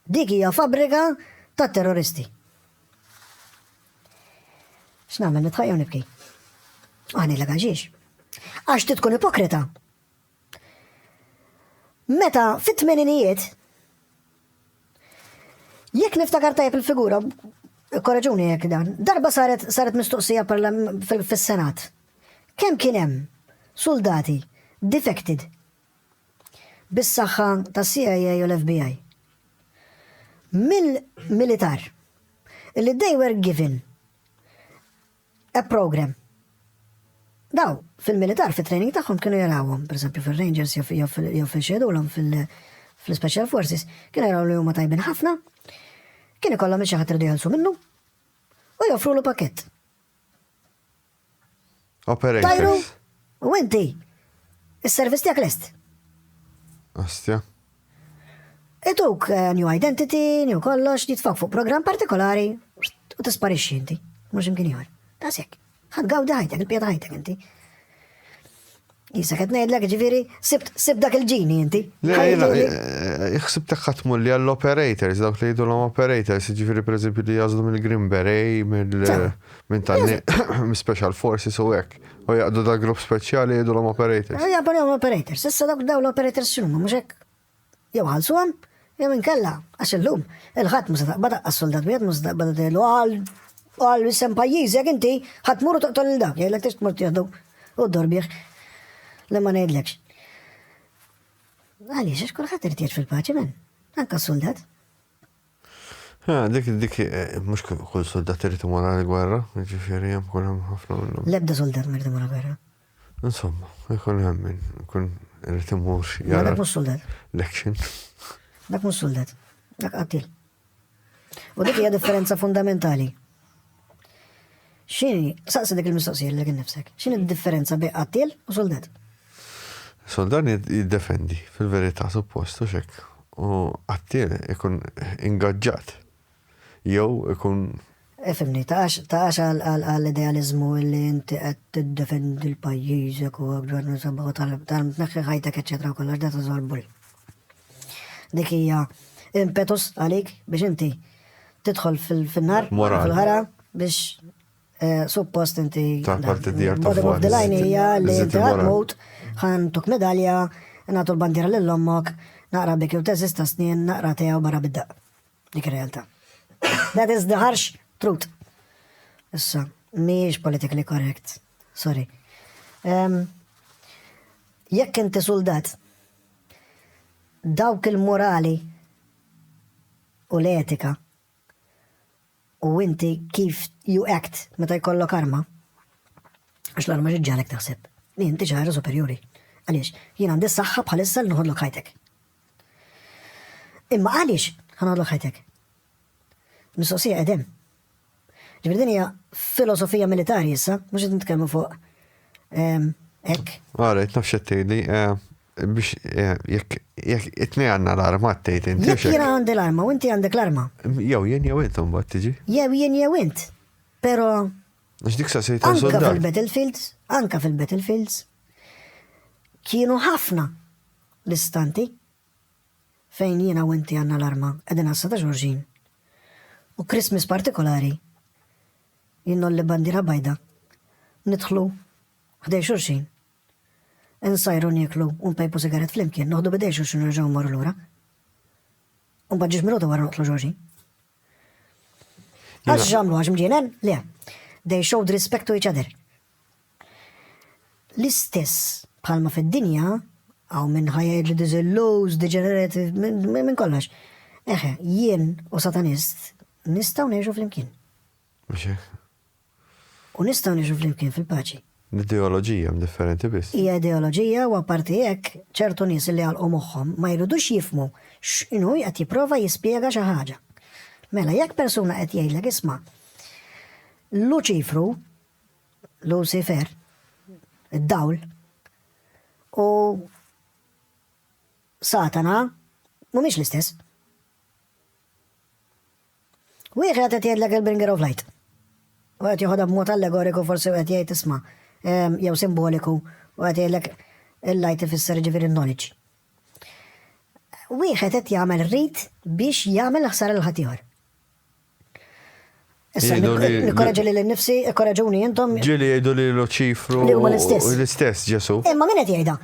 dik hija fabrika ta' terroristi. X'nagħmel nitħajja u nibki? Għani la għaxiex. Għax titkun ipokrita. Meta fit-tmeninijiet, jekk niftakar tajjeb il-figura, korreġuni jekk dan, darba saret mistoqsija fis-Senat. Kemm kien hemm soldati defected bis-saħħa tas-CIA u l-FBI mill-militar illi they were given a program. Daw, fil-militar, fit-training tagħhom kienu jarawhom, per esempio fil-Rangers jew fil-xedulhom fil-Special Forces, kienu jaraw li huma tajbin ħafna, kienu ikollhom xi ħadd irdu jħallsu minnu u joffrulu pakett. Operators. Tajru, u inti, is-servizz tiegħek lest. Astja. Ituk new identity, new kollox, jitfak fuq program partikolari u tisparixxi inti, mhux imkien ieħor. Tasek, ħadd gawdi ħajtek, il-pjata ħajtek inti. Jisa qed ngħidlek ġifieri sib dak il-ġini inti. Jħsib ħatmu li għall-operators, dawk li jgħidu l-operators, ġifieri pereżempju li jażlu mill-Green Beret, minn tal-Special Forces u hekk. U jaqdu da grupp speċjali jgħidu l-operators. Jaqdu l-operators, issa daw l-operators x'huma mhux hekk. Jew ħalsuhom, jew inkella għax illum il-ħadd mhux taqbad għas-soldat wieħed mhux taqbad tgħidu għal isem pajjiżek inti ħadd muru toqtol il dak, jgħidlek tix tmur tieħdu u d-dorbieħ li ma ngħidlekx. Għaliex għax kulħadd irid jgħid fil-paċi men, anke s-soldat. Dik mhux kull soldat irid imur għall-gwerra, jiġifieri hemm kull hemm ħafna minnhom. L-ebda soldat ma jrid imur gwerra. Insomma, jkun hemm min ikun irid imur Dak mhux soldat. Election. Dak mhux soldat, dak qattil. U dik hija differenza fundamentali. X'inhi, saqsi dik il-mistoqsija li kien nifsek. X'inhi d-differenza bejn qattil u soldat? Soldat jiddefendi, fil-verità suppost u xek. U qattil ikun ingaġġat. Jew ikun. Fimni, taħx għall-idealizmu li inti qed tiddefendi l-pajjiżek u għabdwar nisabaw tal-tneħħi ħajtek eċetera u kollox da tażolbull. Dik hija impetus għalik biex inti tidħol fil-nar, fil-ħara biex suppost inti. Bottom of the line hija li inti għal-mot ħantuk medalja, nagħtu l-bandiera lill-ommok, naqra bik u teżista snin, naqra tiegħu barra bid-daq. Dik ir-realtà. That is the harsh truth. Issa, mhijiex politically correct. Sorry. Jekk inti soldat, dawk il-morali u l-etika u inti kif you act meta jkollok arma, għax l-arma ġiġġalek taħseb. Li inti ġara superjuri. Għaliex, jien għandi s-saħħa bħalissa li nħodlok ħajtek. Imma għaliex ħanħodlok ħajtek? Mistoqsija qegħdem. Ġifieri din hija filosofija militari issa, mhux qed nitkellmu fuq hekk. Għarajt nafx qed tgħidli biex jekk it-tnejn għandna l-arma tgħid inti. Jekk jiena għandi l-arma u inti għandek l-arma. Jew jien jew int imbagħad tiġi. Jew jien jew int. Però għax dik sa sejta soldat. Anka fil-battlefields, kienu ħafna l-istanti fejn jiena u inti għandna l-arma qegħdin għassa ta' Ġorġin. U Christmas partikolari jinnolli bandira bajda nidħlu ħdej xulxin. Insajru nieklu unpejpu sigaret flimkien, noħdu bidej xulxin nerġgħu mmorru lura. Mbagħad ġiex minuta wara noqtlu Ġorġin. Għax ġamlu għax mġienen? Le. They showed respect to each other. L-istess bħalma fid-dinja għaw minn ħajja li diżillows, degenerative, minn kollox. Eħe, jien u satanist nistaw neġu flimkien. U nistaw neġu flimkien fil-paċi. L-ideologija differenti biss. Hija ideoloġija u apparti hekk ċertu nies li għalqu moħħhom ma jridux jifmu x'inhu qed jipprova jispjega xi ħaġa. Mela jekk persuna qed jgħidlek isma' Luċifru, Lucifer, id-dawl u Satana mhumiex l-istess. Wieħed qed jgħidlek il-bringer of light. U qed jieħodha b'mod allegoriku forsi qed jgħid isma' jew simboliku u qed jgħidlek il-light ifisser ġifieri knowledge. Wieħed qed jagħmel rid biex jagħmel ħsar il ħadd ieħor. Issa nikkoreġġi lil nifsi, ikkoreġuni intom. Ġieli jgħidu li Luċifru l-istess Ġesu. Imma min qed jgħidha?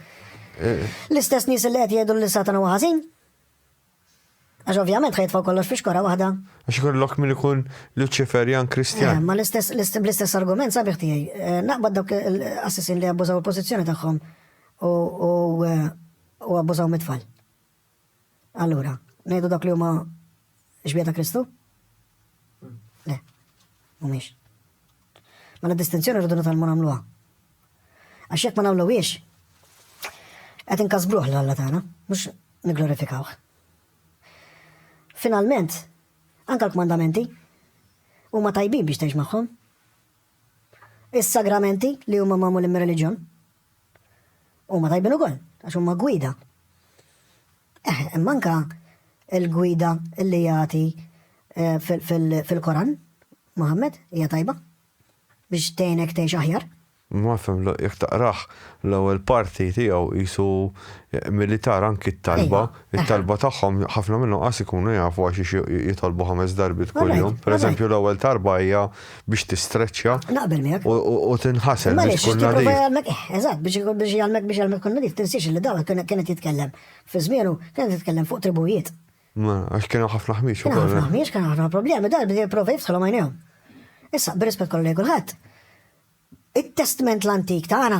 L-istess nies li qed jgħidu li Satana huwa ħażin? Għax ovvjament ħajtfgħu kollox fi xkora waħda. Għax ikollok min ikun Luċiferjan Kristjan. Ma l-istess argument sabiħ tiegħi. Naqbad dawk l-assassin li abbużaw il-pożizzjoni tagħhom u abbużaw mit-tfal. Allura, ngħidu dak li huma xbieta Kristu? Le, mhumiex. Ma l-distinzjoni rridu nitalmu nagħmluha. Għax jekk ma nagħmluhiex, qed inkasbruh l-Alla tagħna, mhux niglorifikawh. Finalment, anke l-kmandamenti huma tajbin biex tgħix magħhom. Is-sagramenti li huma magħmulin mir-reliġjon huma tajbin ukoll għax huma gwida. Imma anke l-gwida li jagħti fil-Koran Muhammad hija tajba biex tgħinek tgħix aħjar. Ma fem, jek taqraħ l-ewwel parti tiegħu jisu militar anki t-talba, it-talba tagħhom ħafna minnhom qas ikunu jafu għax jitolbu 5 darbit kuljum. Pereżempju l-ewwel tarba hija biex tistreċċja u tinħasel biex tkun nadif. Eżatt, biex jgħalmek kun nadif, tinsiex li dawn kienet jitkellem fi żmienu kienet jitkellem fuq tribujiet. Ma għax kienu ħafna ħmiex ukoll. Kienu ħafna ħmiex, kienu ħafna problemi, dan biex jipprova jifsħolhom għajnejhom. Issa, b'rispett kollu lejn kulħadd. Il-testament l-antik tagħna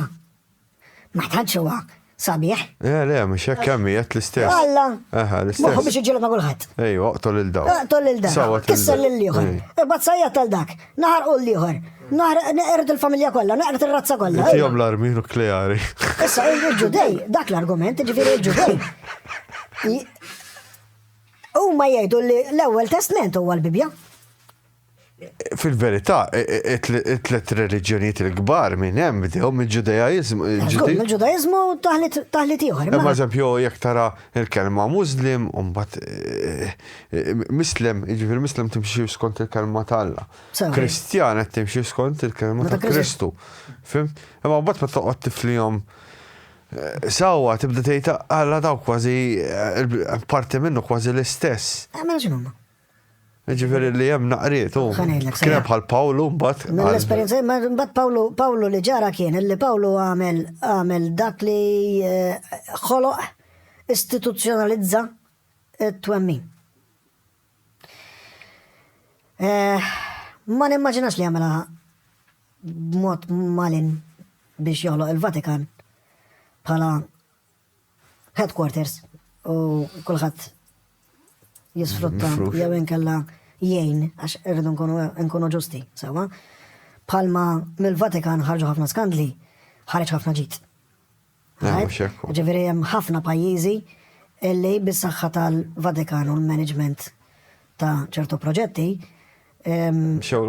ma tantx huwa sabiħ. Le, mhux hekk hemm qed l-istess. Alla. L-istess. Moħħu biex iġġielek ma' kulħadd. Ejwa, oqtol il daw. Oqtol il daw. Kisser lill-ieħor. Ibad sajjat tal dak. Naħarqu l-ieħor. Neqret il-familja kollha, neqret ir-razza kollha. Tihom l-armi nukleari. Issa il-Ġudej, dak l-argument, ġifieri il-Ġudej. Huma jgħidu li l-ewwel testament huwa l-Bibja. Fil-verità, it-tlet reliġjonijiet il-kbar minn hemm bdehom il-Ġudajażmu. Il-Ġudajażmu taħlit ieħor. Ma eżempju, jekk tara il-kelma Muslim u mbagħad Mislem, jiġifieri Mislem timxi skont il-kelma tal-Alla. Kristjan qed timxi skont il-kelma ta' Kristu. Fim? Imma mbagħad ma toqgħod tiflihom sawwa tibda tgħid Alla daw kważi parti minnu kważi l-istess. Ma x'inhuma? Ġifieri li hemm naqriet u kien bħal Pawlu mbagħad. Mill-esperjenza mbagħad Pawlu li ġara kien illi Pawlu għamel dak li ħoloq istituzzjonalizza t-twemmin. Ma nimmaġinax li għamela b'mod malin biex joħloq il-Vatikan bħala headquarters u kulħadd jisfrutta jew inkella jgħin għax irridu nkunu ġusti, sewa. Bħalma mill-Vatikan ħarġu ħafna skandli, ħareġ ħafna ġid. Ġifieri hemm ħafna pajjiżi illi bis-saħħa tal-Vatikan u l-management ta' ċertu proġetti mxew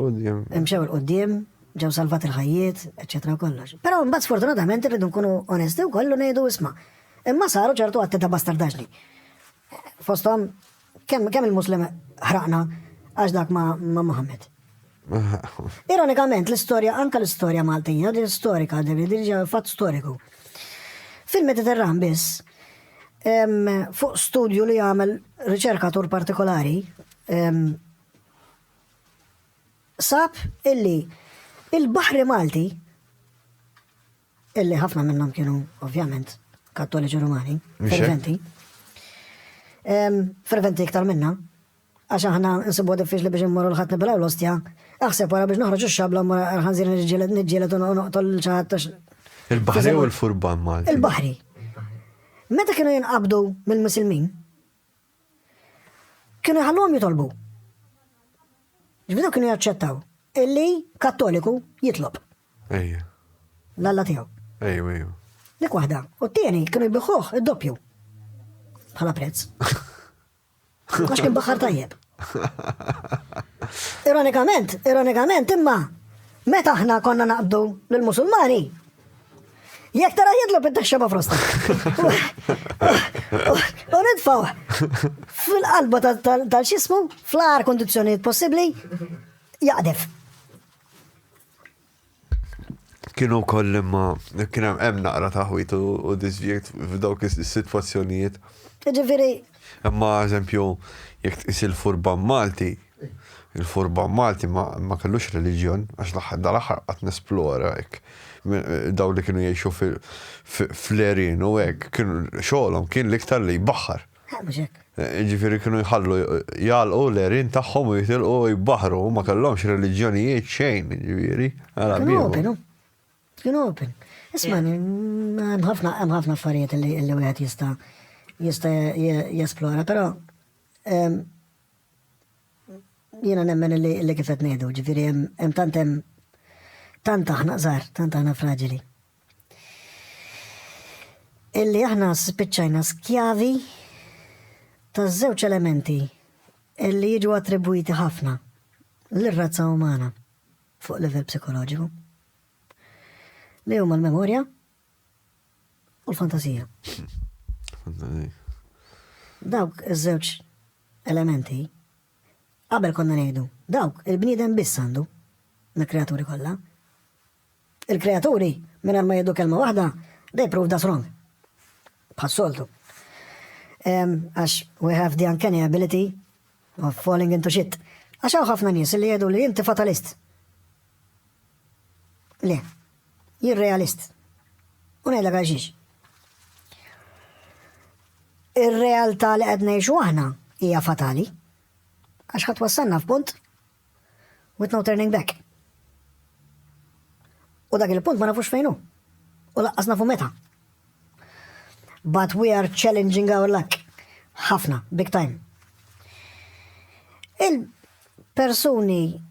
il-qudiem, ġew salvat il-ħajjiet, eċċetera kollox. Però mbagħad sfortunatament irridu nkunu onesti wkoll u ngħidu isma'. Imma saru ċertu atti ta' bastardaġni. Fosthom kemm il-Muslim ħraqna għax dak ma' Muhammad. Ironikament l-istorja, anka l-istorja Maltija, di storika, di fatt storiku. fil-Mediterran biss, fuq studju li għamel riċerkatur partikolari, sab illi il-Baħri Malti, illi ħafna minnhom kienu ovvjament kattoliċi Rumani, ferventi iktar minna, għax aħna nsibu diffiċli biex immorru l-ħatni bila l-ostja, aħseb wara biex noħroġu x-xabla ħanżir nġielet u noqtol ċaħat. Il-Baħri u l-Furban Malti? Il-Baħri. Meta kienu jinqabdu mill-Musulmin, kienu jħallhom jitolbu. Ġbidu kienu jaċċettaw illi kattoliku jitlob. Ejja. L-Alla tiegħu. Ejja. Dik waħda. U t-tieni kienu jbiħuh id-doppju. Bħala prezz. Għax kien baħar tajjeb. Ironikament, imma meta aħna konna naqbdu lill-Musulmani, jek tara jidlob id-daxxa ma' frosta. U nidfaw fil-qalba tal-xismu, fl-ar kondizjoniet possibli, jaqdef. Kienu koll imma, kienu hemm naqra taħwit u disvjekt f'dawk is-sitwazzjonijiet. Ġifieri. Imma eżempju, jekk tqis il-Furban Malti, ma kellux reliġjon, għax dal-aħħar qatt nesplora hekk. Daw li kienu jiexu fl-erin u hekk, kienu xogħolhom kien l-iktar li jbaħħar. Ġifieri kienu jħallu jgħalqu l-erin tagħhom u jitilqu jbaħħru, ma kellhomx reliġjonijiet xejn, ġifieri. Kienu open. Isma' hemm ħafna affarijiet li wieħed jista' jesplora, però jiena nemmen li kif qed ngħidu, ġifieri hemm tant aħna żgħar, tant aħna fraġili. Illi aħna spiċċajna skjavi ta' żewġ elementi illi jiġu attribwiti ħafna lir-razza umana fuq livell psikoloġiku. Li huma l-memorja u l-fantasija. Dawk iż-żewġ elementi qabel konna ngħidu, dawk il-bniedem biss għandu mill-kreaturi kollha. Il-kreaturi mingħajr ma jgħidu kelma waħda, they prove that's wrong. Bħas-soltu. Għax we have the uncanny ability of falling into shit. Għax hawn ħafna nies li jgħidu li inti fatalist. Le, jien realist. U ngħidlek għal xiex. Ir-realtà li qed ngħixu aħna hija fatali. Għax ħadd wassalna f'punt with no turning back. U dak il-punt ma nafux fejnu. U laqqas nafu meta. But we are challenging our luck. Ħafna, big time. Il-persuni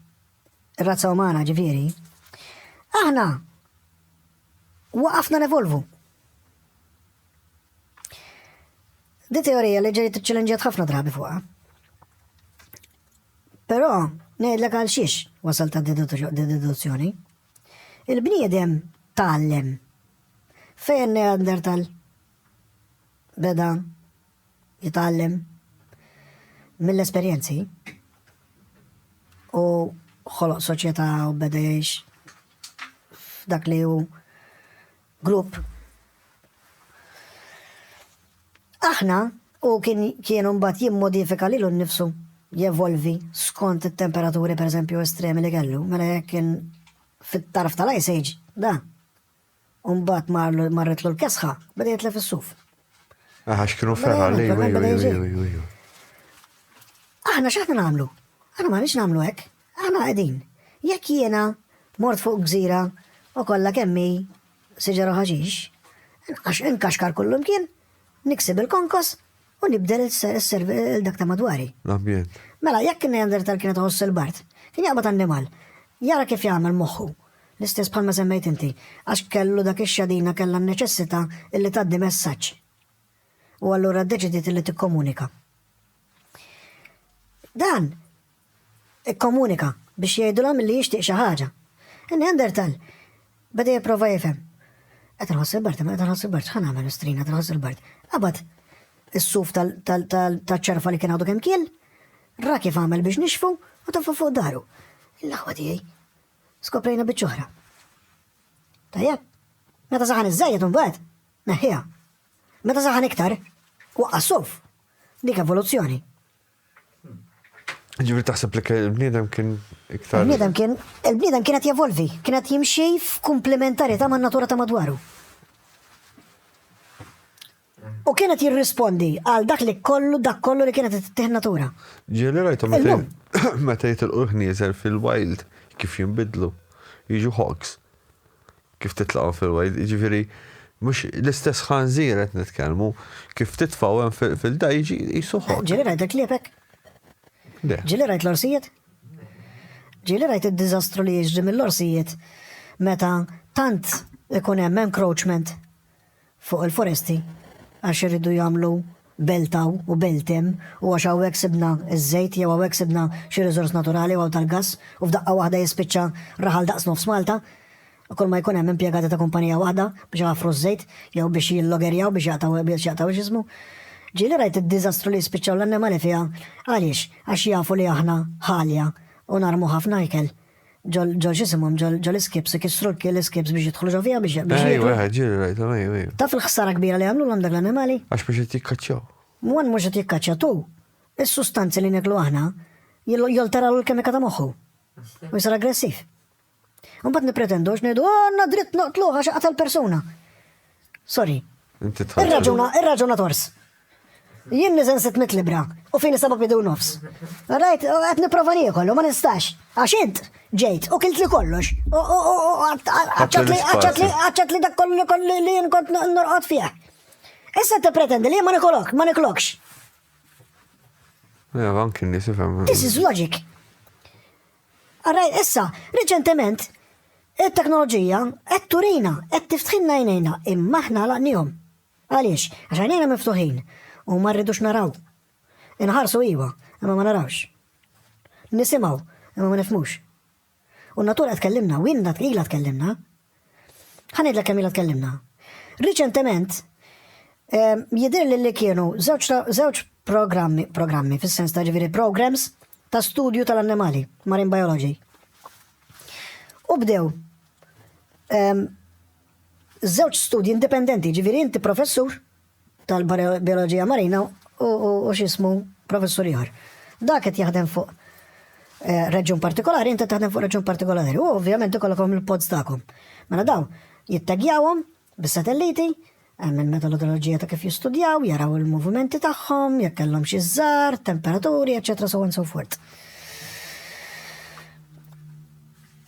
razza umana ġifieri, aħna waqafna nevolvu. Di teorija li ġejt ċellenġjat ħafna drabi fuqha. Però ngħidlek għal xiex wasalt ta' deduzzjoni. Il-bniedem tgħallem fejn Neandertal beda jitgħallem mill-esperjenzi u ħoloq soċjetà u beda jgħix f'dak li hu grupp. Aħna u kienu mbagħad jimmodifika lilu nnifsu jevolvi skont it-temperaturi pereżempju estremi li kellu, mela jekk kien fit-tarf tal-Ice Age, da. Mbagħad marretlu l-kesħa, beda jitlef is-suf. Għax kienu ferrali, Aħna x'aħna nagħmlu? Aħna ma nix nagħmlu hekk. Aħna qegħdin. Jekk jiena mort fuq gżira u kollha kemmi siġara ħaġix, għax inkaxkar kullum kien, nikseb il-konkos u nibdel il-dak ta' madwari. L-ambjent. Mela, jekk Neandertal kienet tħoss il-bart, kien jaqbad annimal, jara kif jagħmel moħħu. L-istess bħalma semmejt inti, għax kellu dak ix-xadina kellha n-neċessità illi tgħaddi messaġġ. U allura ddeċidiet illi tikkomunika. Dan ikkomunika biex jgħidulhom li jixtieq xi ħaġa. In-Neandertal beda jipprova jifhem. Qed inħoss il-bart, ma qed inħoss il-bart, ħa nagħmel strina qed inħoss il-bart. Qabad is-suf tal-ċerfa li kien għadu kemm kiel, ra kif għamel biex nixfu u tafu fuq daru. Il-laħwa tiegħi skoprejna biċ-ċoħra. Tajjeb, meta saħan iż-żejjed imbagħad, Neħħija. Meta saħan iktar, waqqasuf. Dik evoluzzjoni. Ġifri taħseb li il-bniedem kien iktar. Il-bniedem kienet jevolvi, kienet jimxi f'komplementarjetà man natura ta' madwaru. U kienet jirrispondi għal dak kollu li kienet tittieħ natura. Ġieli rajtu meta jitilqu ħnieżer fil-wild kif jinbidlu, jiġu hogs. Kif titlaqgħu fil-wild, ġifieri mhux l-istess ħanżir qed nitkellmu, kif titfgħu hemm fil-da jiġi jisu hog. Ġieli rajt il-kliepek? Ġieli rajt l-orsijiet? Ġieli rajt id-diżastru li jiġri mill-orsijiet meta tant ikun hemm encroachment fuq il-foresti għax irridu jagħmlu beltaw u beltem u għax hawnhekk sibna iż-żejt jew hawnhekk sibna xi riżors naturali u tal-gass u f'daqqa waħda jispiċċa raħal daqs nofs Malta. Kull ma jkun hemm impjegati ta' kumpanija waħda biex jafru żejt jew biex jillogerjaw biex jaqtaw x'ismu. Ġieli rajt id-diżastru li jispiċċaw l-annimali fiha għaliex għax jafu li aħna ħalja u narmu ħafna ikel. ġol xisimhom ġol iskips ikissru l-iskips biex jidħlu ġo fiha biex ġieli rajt, taf il-ħsara kbira li għamlu l-għam dak l-annimali? Għax biex jittikkaċċjaw. Mwan mhux qed jikkaċċja tu. Is-sustanzi li neklu aħna jolteraw l-kemika ta' moħħu. U jsir aggressiv. Mbagħad nippretendu ngħidu għandna dritt noqtluha xi qatel persuna. Sorry. Ir-raġuna tors. Jien niżen 600 libra u fini 7 bidu nofs. Rajt, qed nipprova niekollu ma nistax. Għax int ġejt u kilt li kollox. Għaċċat li dak kollu li jien kont norqod fih. Issa tippretendi li ma nikolokx. Ja, anki n-nies ifhem. This is logic. Arraj, issa, reċentement, il-teknoloġija qed turina, qed tiftħinna jnejna, imma aħna laqnihom. Għaliex, għax għajnejna miftuħin u ma rridux naraw. Inħarsu iwa, imma ma narawx. Nisimgħu, imma ma nifhmux. U n-natura tkellimna, u inna ila tkellimna. Ħanidlek kemm ila tkellimna. Reċentement, jidir li kienu żewġ programmi fis-sens ta' ġifieri programs ta' studju tal-annimali, marine biology. U bdew żewġ studji indipendenti, ġifieri inti professur tal-bioloġija marina u x'ismu professur ieħor. Dak qed jaħdem fuq reġjun partikolari, inti taħdem fuq reġjun partikolari. U ovvjament ikollok il-pods tagħkom. Mela dawn jittagjawhom bis-satelliti, hemm il-metodoloġija ta' kif jistudjaw, jaraw il-movimenti tagħhom, jekk kellhom xi żżar, temperaturi, eċetera, so on so forth.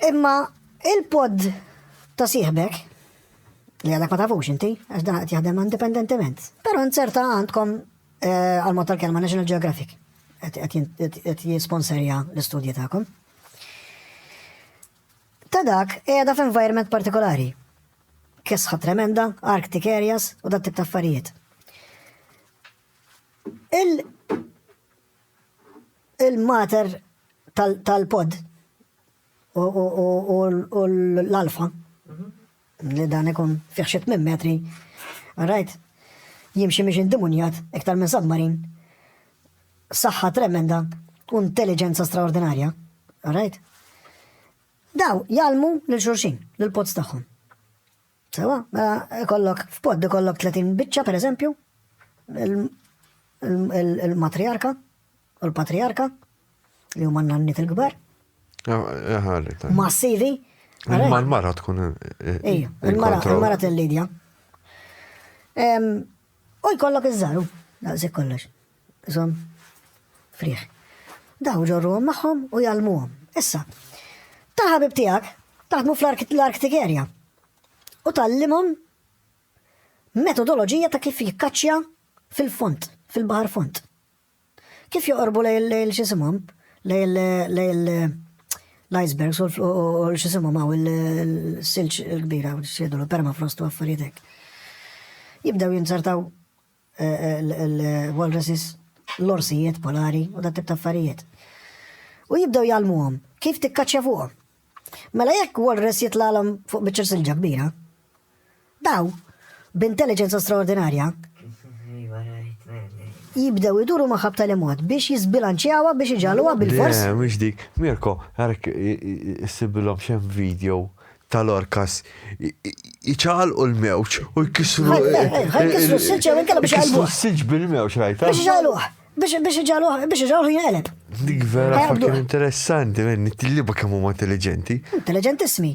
Imma il-pod ta' sieħbek li għadak ma tafux inti, għax dan qed jaħdem indipendentement. Però inserta għandkom għal-mod tal-kelma National Geographic qed jisponserja l-istudji tagħkom. Ta' dak qiegħda f'environment partikolari. Kesħa tremenda, Arctic areas u dat tip ta' affarijiet. Il-mater tal-pod u l-alfa li dan ikun fih xi 8 metri, right? Jimxi miex indimunjat iktar minn submarin. Saħħa tremenda u intelligenza straordinarja, right? Daw jalmu lil xulxin, lil pods tagħhom. Sewa, f'pod ikollok 30 biċċa per eżempju, il-matriarka u l-patriarka li huma n-nannit il-kbar. Massivi. Il-mara tkun. Il-mara tal-Lidja. U jkollok iż-żaru, daqsik kollox. Isom, friħ. Daw ġorruhom magħhom u jalmuhom. Issa, ta' ħabib tiegħek taħdmu fl-Arctic area. U tallimhom metodoloġija ta' kif jikkaċċja fil-font, fil-baħar font. Kif joqorbu lejl xisimhom, lejl l-icebergs u l-xisimhom għaw il-silġ il-kbira u xiedu l-permafrost u affarijiet hekk. Jibdew jinsartaw l-walruses, l-orsijiet polari u dat tip ta' affarijiet. U jibdew jalmuhom kif tikkaċċja fuqhom. Mela jekk walrus jitlalhom fuq biċċer silġa kbira, daw, b'intelligenza straordinarja, jibdew iduru maħab tal-imod biex jizbilanċjawa biex iġaluwa bil-fors. Mux dik, Mirko, għarek jissibilom xem video tal-orkas iċaqalqu l-mewġ u jkissru. Ħajkissru s-silġ jew inkella biex Jkissru jgħalbuh. s-silġ bil-mewġ, rajta? Biex iġaluh. Biex iġaluh jinqeleb. Dik vera Ħajabduh. fakkin interessanti, nittilliba kemm huma intelligenti. Intelligentissimi.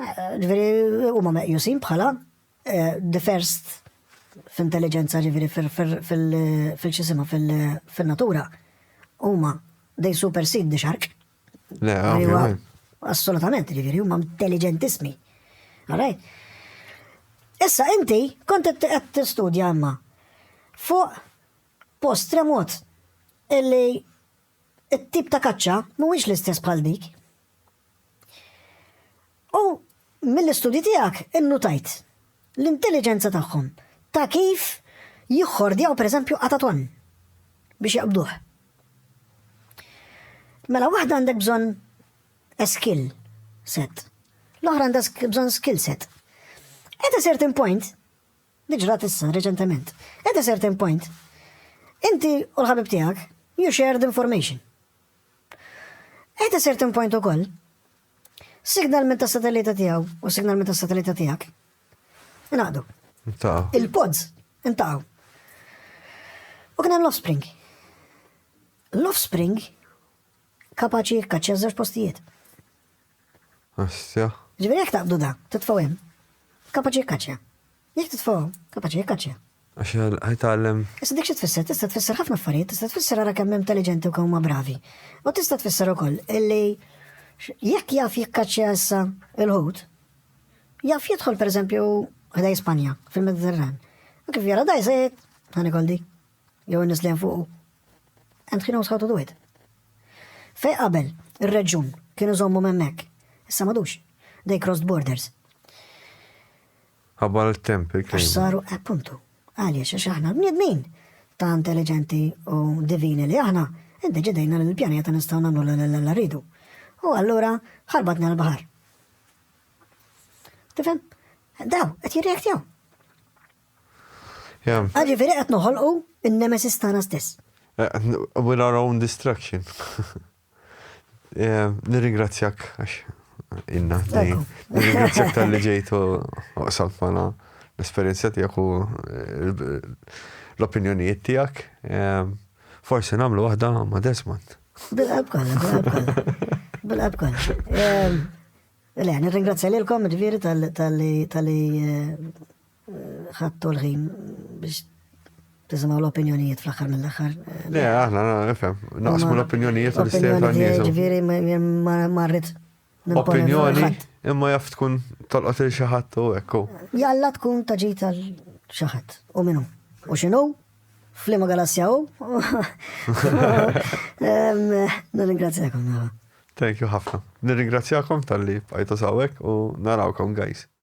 Ġveri, huma meqjusin bħala the first f'intelligenza ġveri fil-ċisima fil-natura. Huma they supersede the shark. Le, ovvjament. Assolutament, ġveri, huma intelligentissimi. Alright? Issa, inti kont qed tistudja imma fuq post remot illi it-tip ta' kaċċa mhuwiex l-istess bħal dik. U mill-istudji tiegħek innutajt l-intelligenza tagħhom ta' kif jieħħordjaw pereżempju qataton biex jaqbduh. Mela waħda għandek bżonn skill set. L-oħra għandek bżonn skill set. At a certain point, diġrat issa reċentement, at a certain point, inti u l-ħabib tiegħek you shared information. At a certain point ukoll, signal minn ta' satellita tiegħu u signal minn ta' satellita tiegħek inaqdu. Il-pods intaqgħu. U kien hemm l-offspring. L-offspring kapaċi jikkaċċja żewġ postijiet. Assja. Ġifieri jekk taqbdu da, titfgħu hemm, kapaċi jikkaċċja. Jekk titfgħu, kapaċi jikkaċċja. Għax ħajtgħallem. Issa dik xi tfisser, tista' tfisser ħafna affarijiet, tista' tfisser ara kemm intelligenti u kemm huma bravi. U tista' tfisser ukoll illi jekk jaf jikkaċċja issa il-ħut, jaf jidħol pereżempju ħdej Spanja fil-Mediterran. U kif jara daj sejt, ħanikoldi, jew in-nies li fuq. And he knows how to do it. Fej qabel ir-reġjun kienu żommu hemmhekk, issa m'għadux. They crossed borders. Ħabbar il-temp, Għax saru appuntu. Għaliex għax aħna bniedmin ta' intelligenti u divini li aħna id-deġedejna l-pjaneta nistgħu nagħmlu l-rridu. U allura ħarbatna l-baħar. Tifhem? Daw, qed jirreaktjaw. Ġifieri qed noħolqu in-nemesis tagħna stess. With our own destruction. Nirringrazzjak għax inna. Nirringrazzjak tal-li ġejtu oqsalt mana l-esperjenza tiegħek u l-opinjonijiet tiegħek. Forsi nagħmlu waħda ma' Desmond. Bil-qalb kollha. Le, nirringrazzja lilkom ġifieri tal-li ħadtu l-ħin biex tisimgħu l-opinjonijiet fl-aħħar mill-aħħar. Le, aħna nifhem, naqsmu l-opinjonijiet u l-istejjer tan-nies. Ġifieri ma rrid Opinjoni imma jaf tkun tolqot il xi ħadd u hekk. Jalla tkun taġi tal-xi ħadd u minnu. U x'inhu? F'liema galassja hu. Nirringrazzjakom. Thank you ħafna. Nirringrazzjakom tal-li bqajtu sawek u narawkom guys.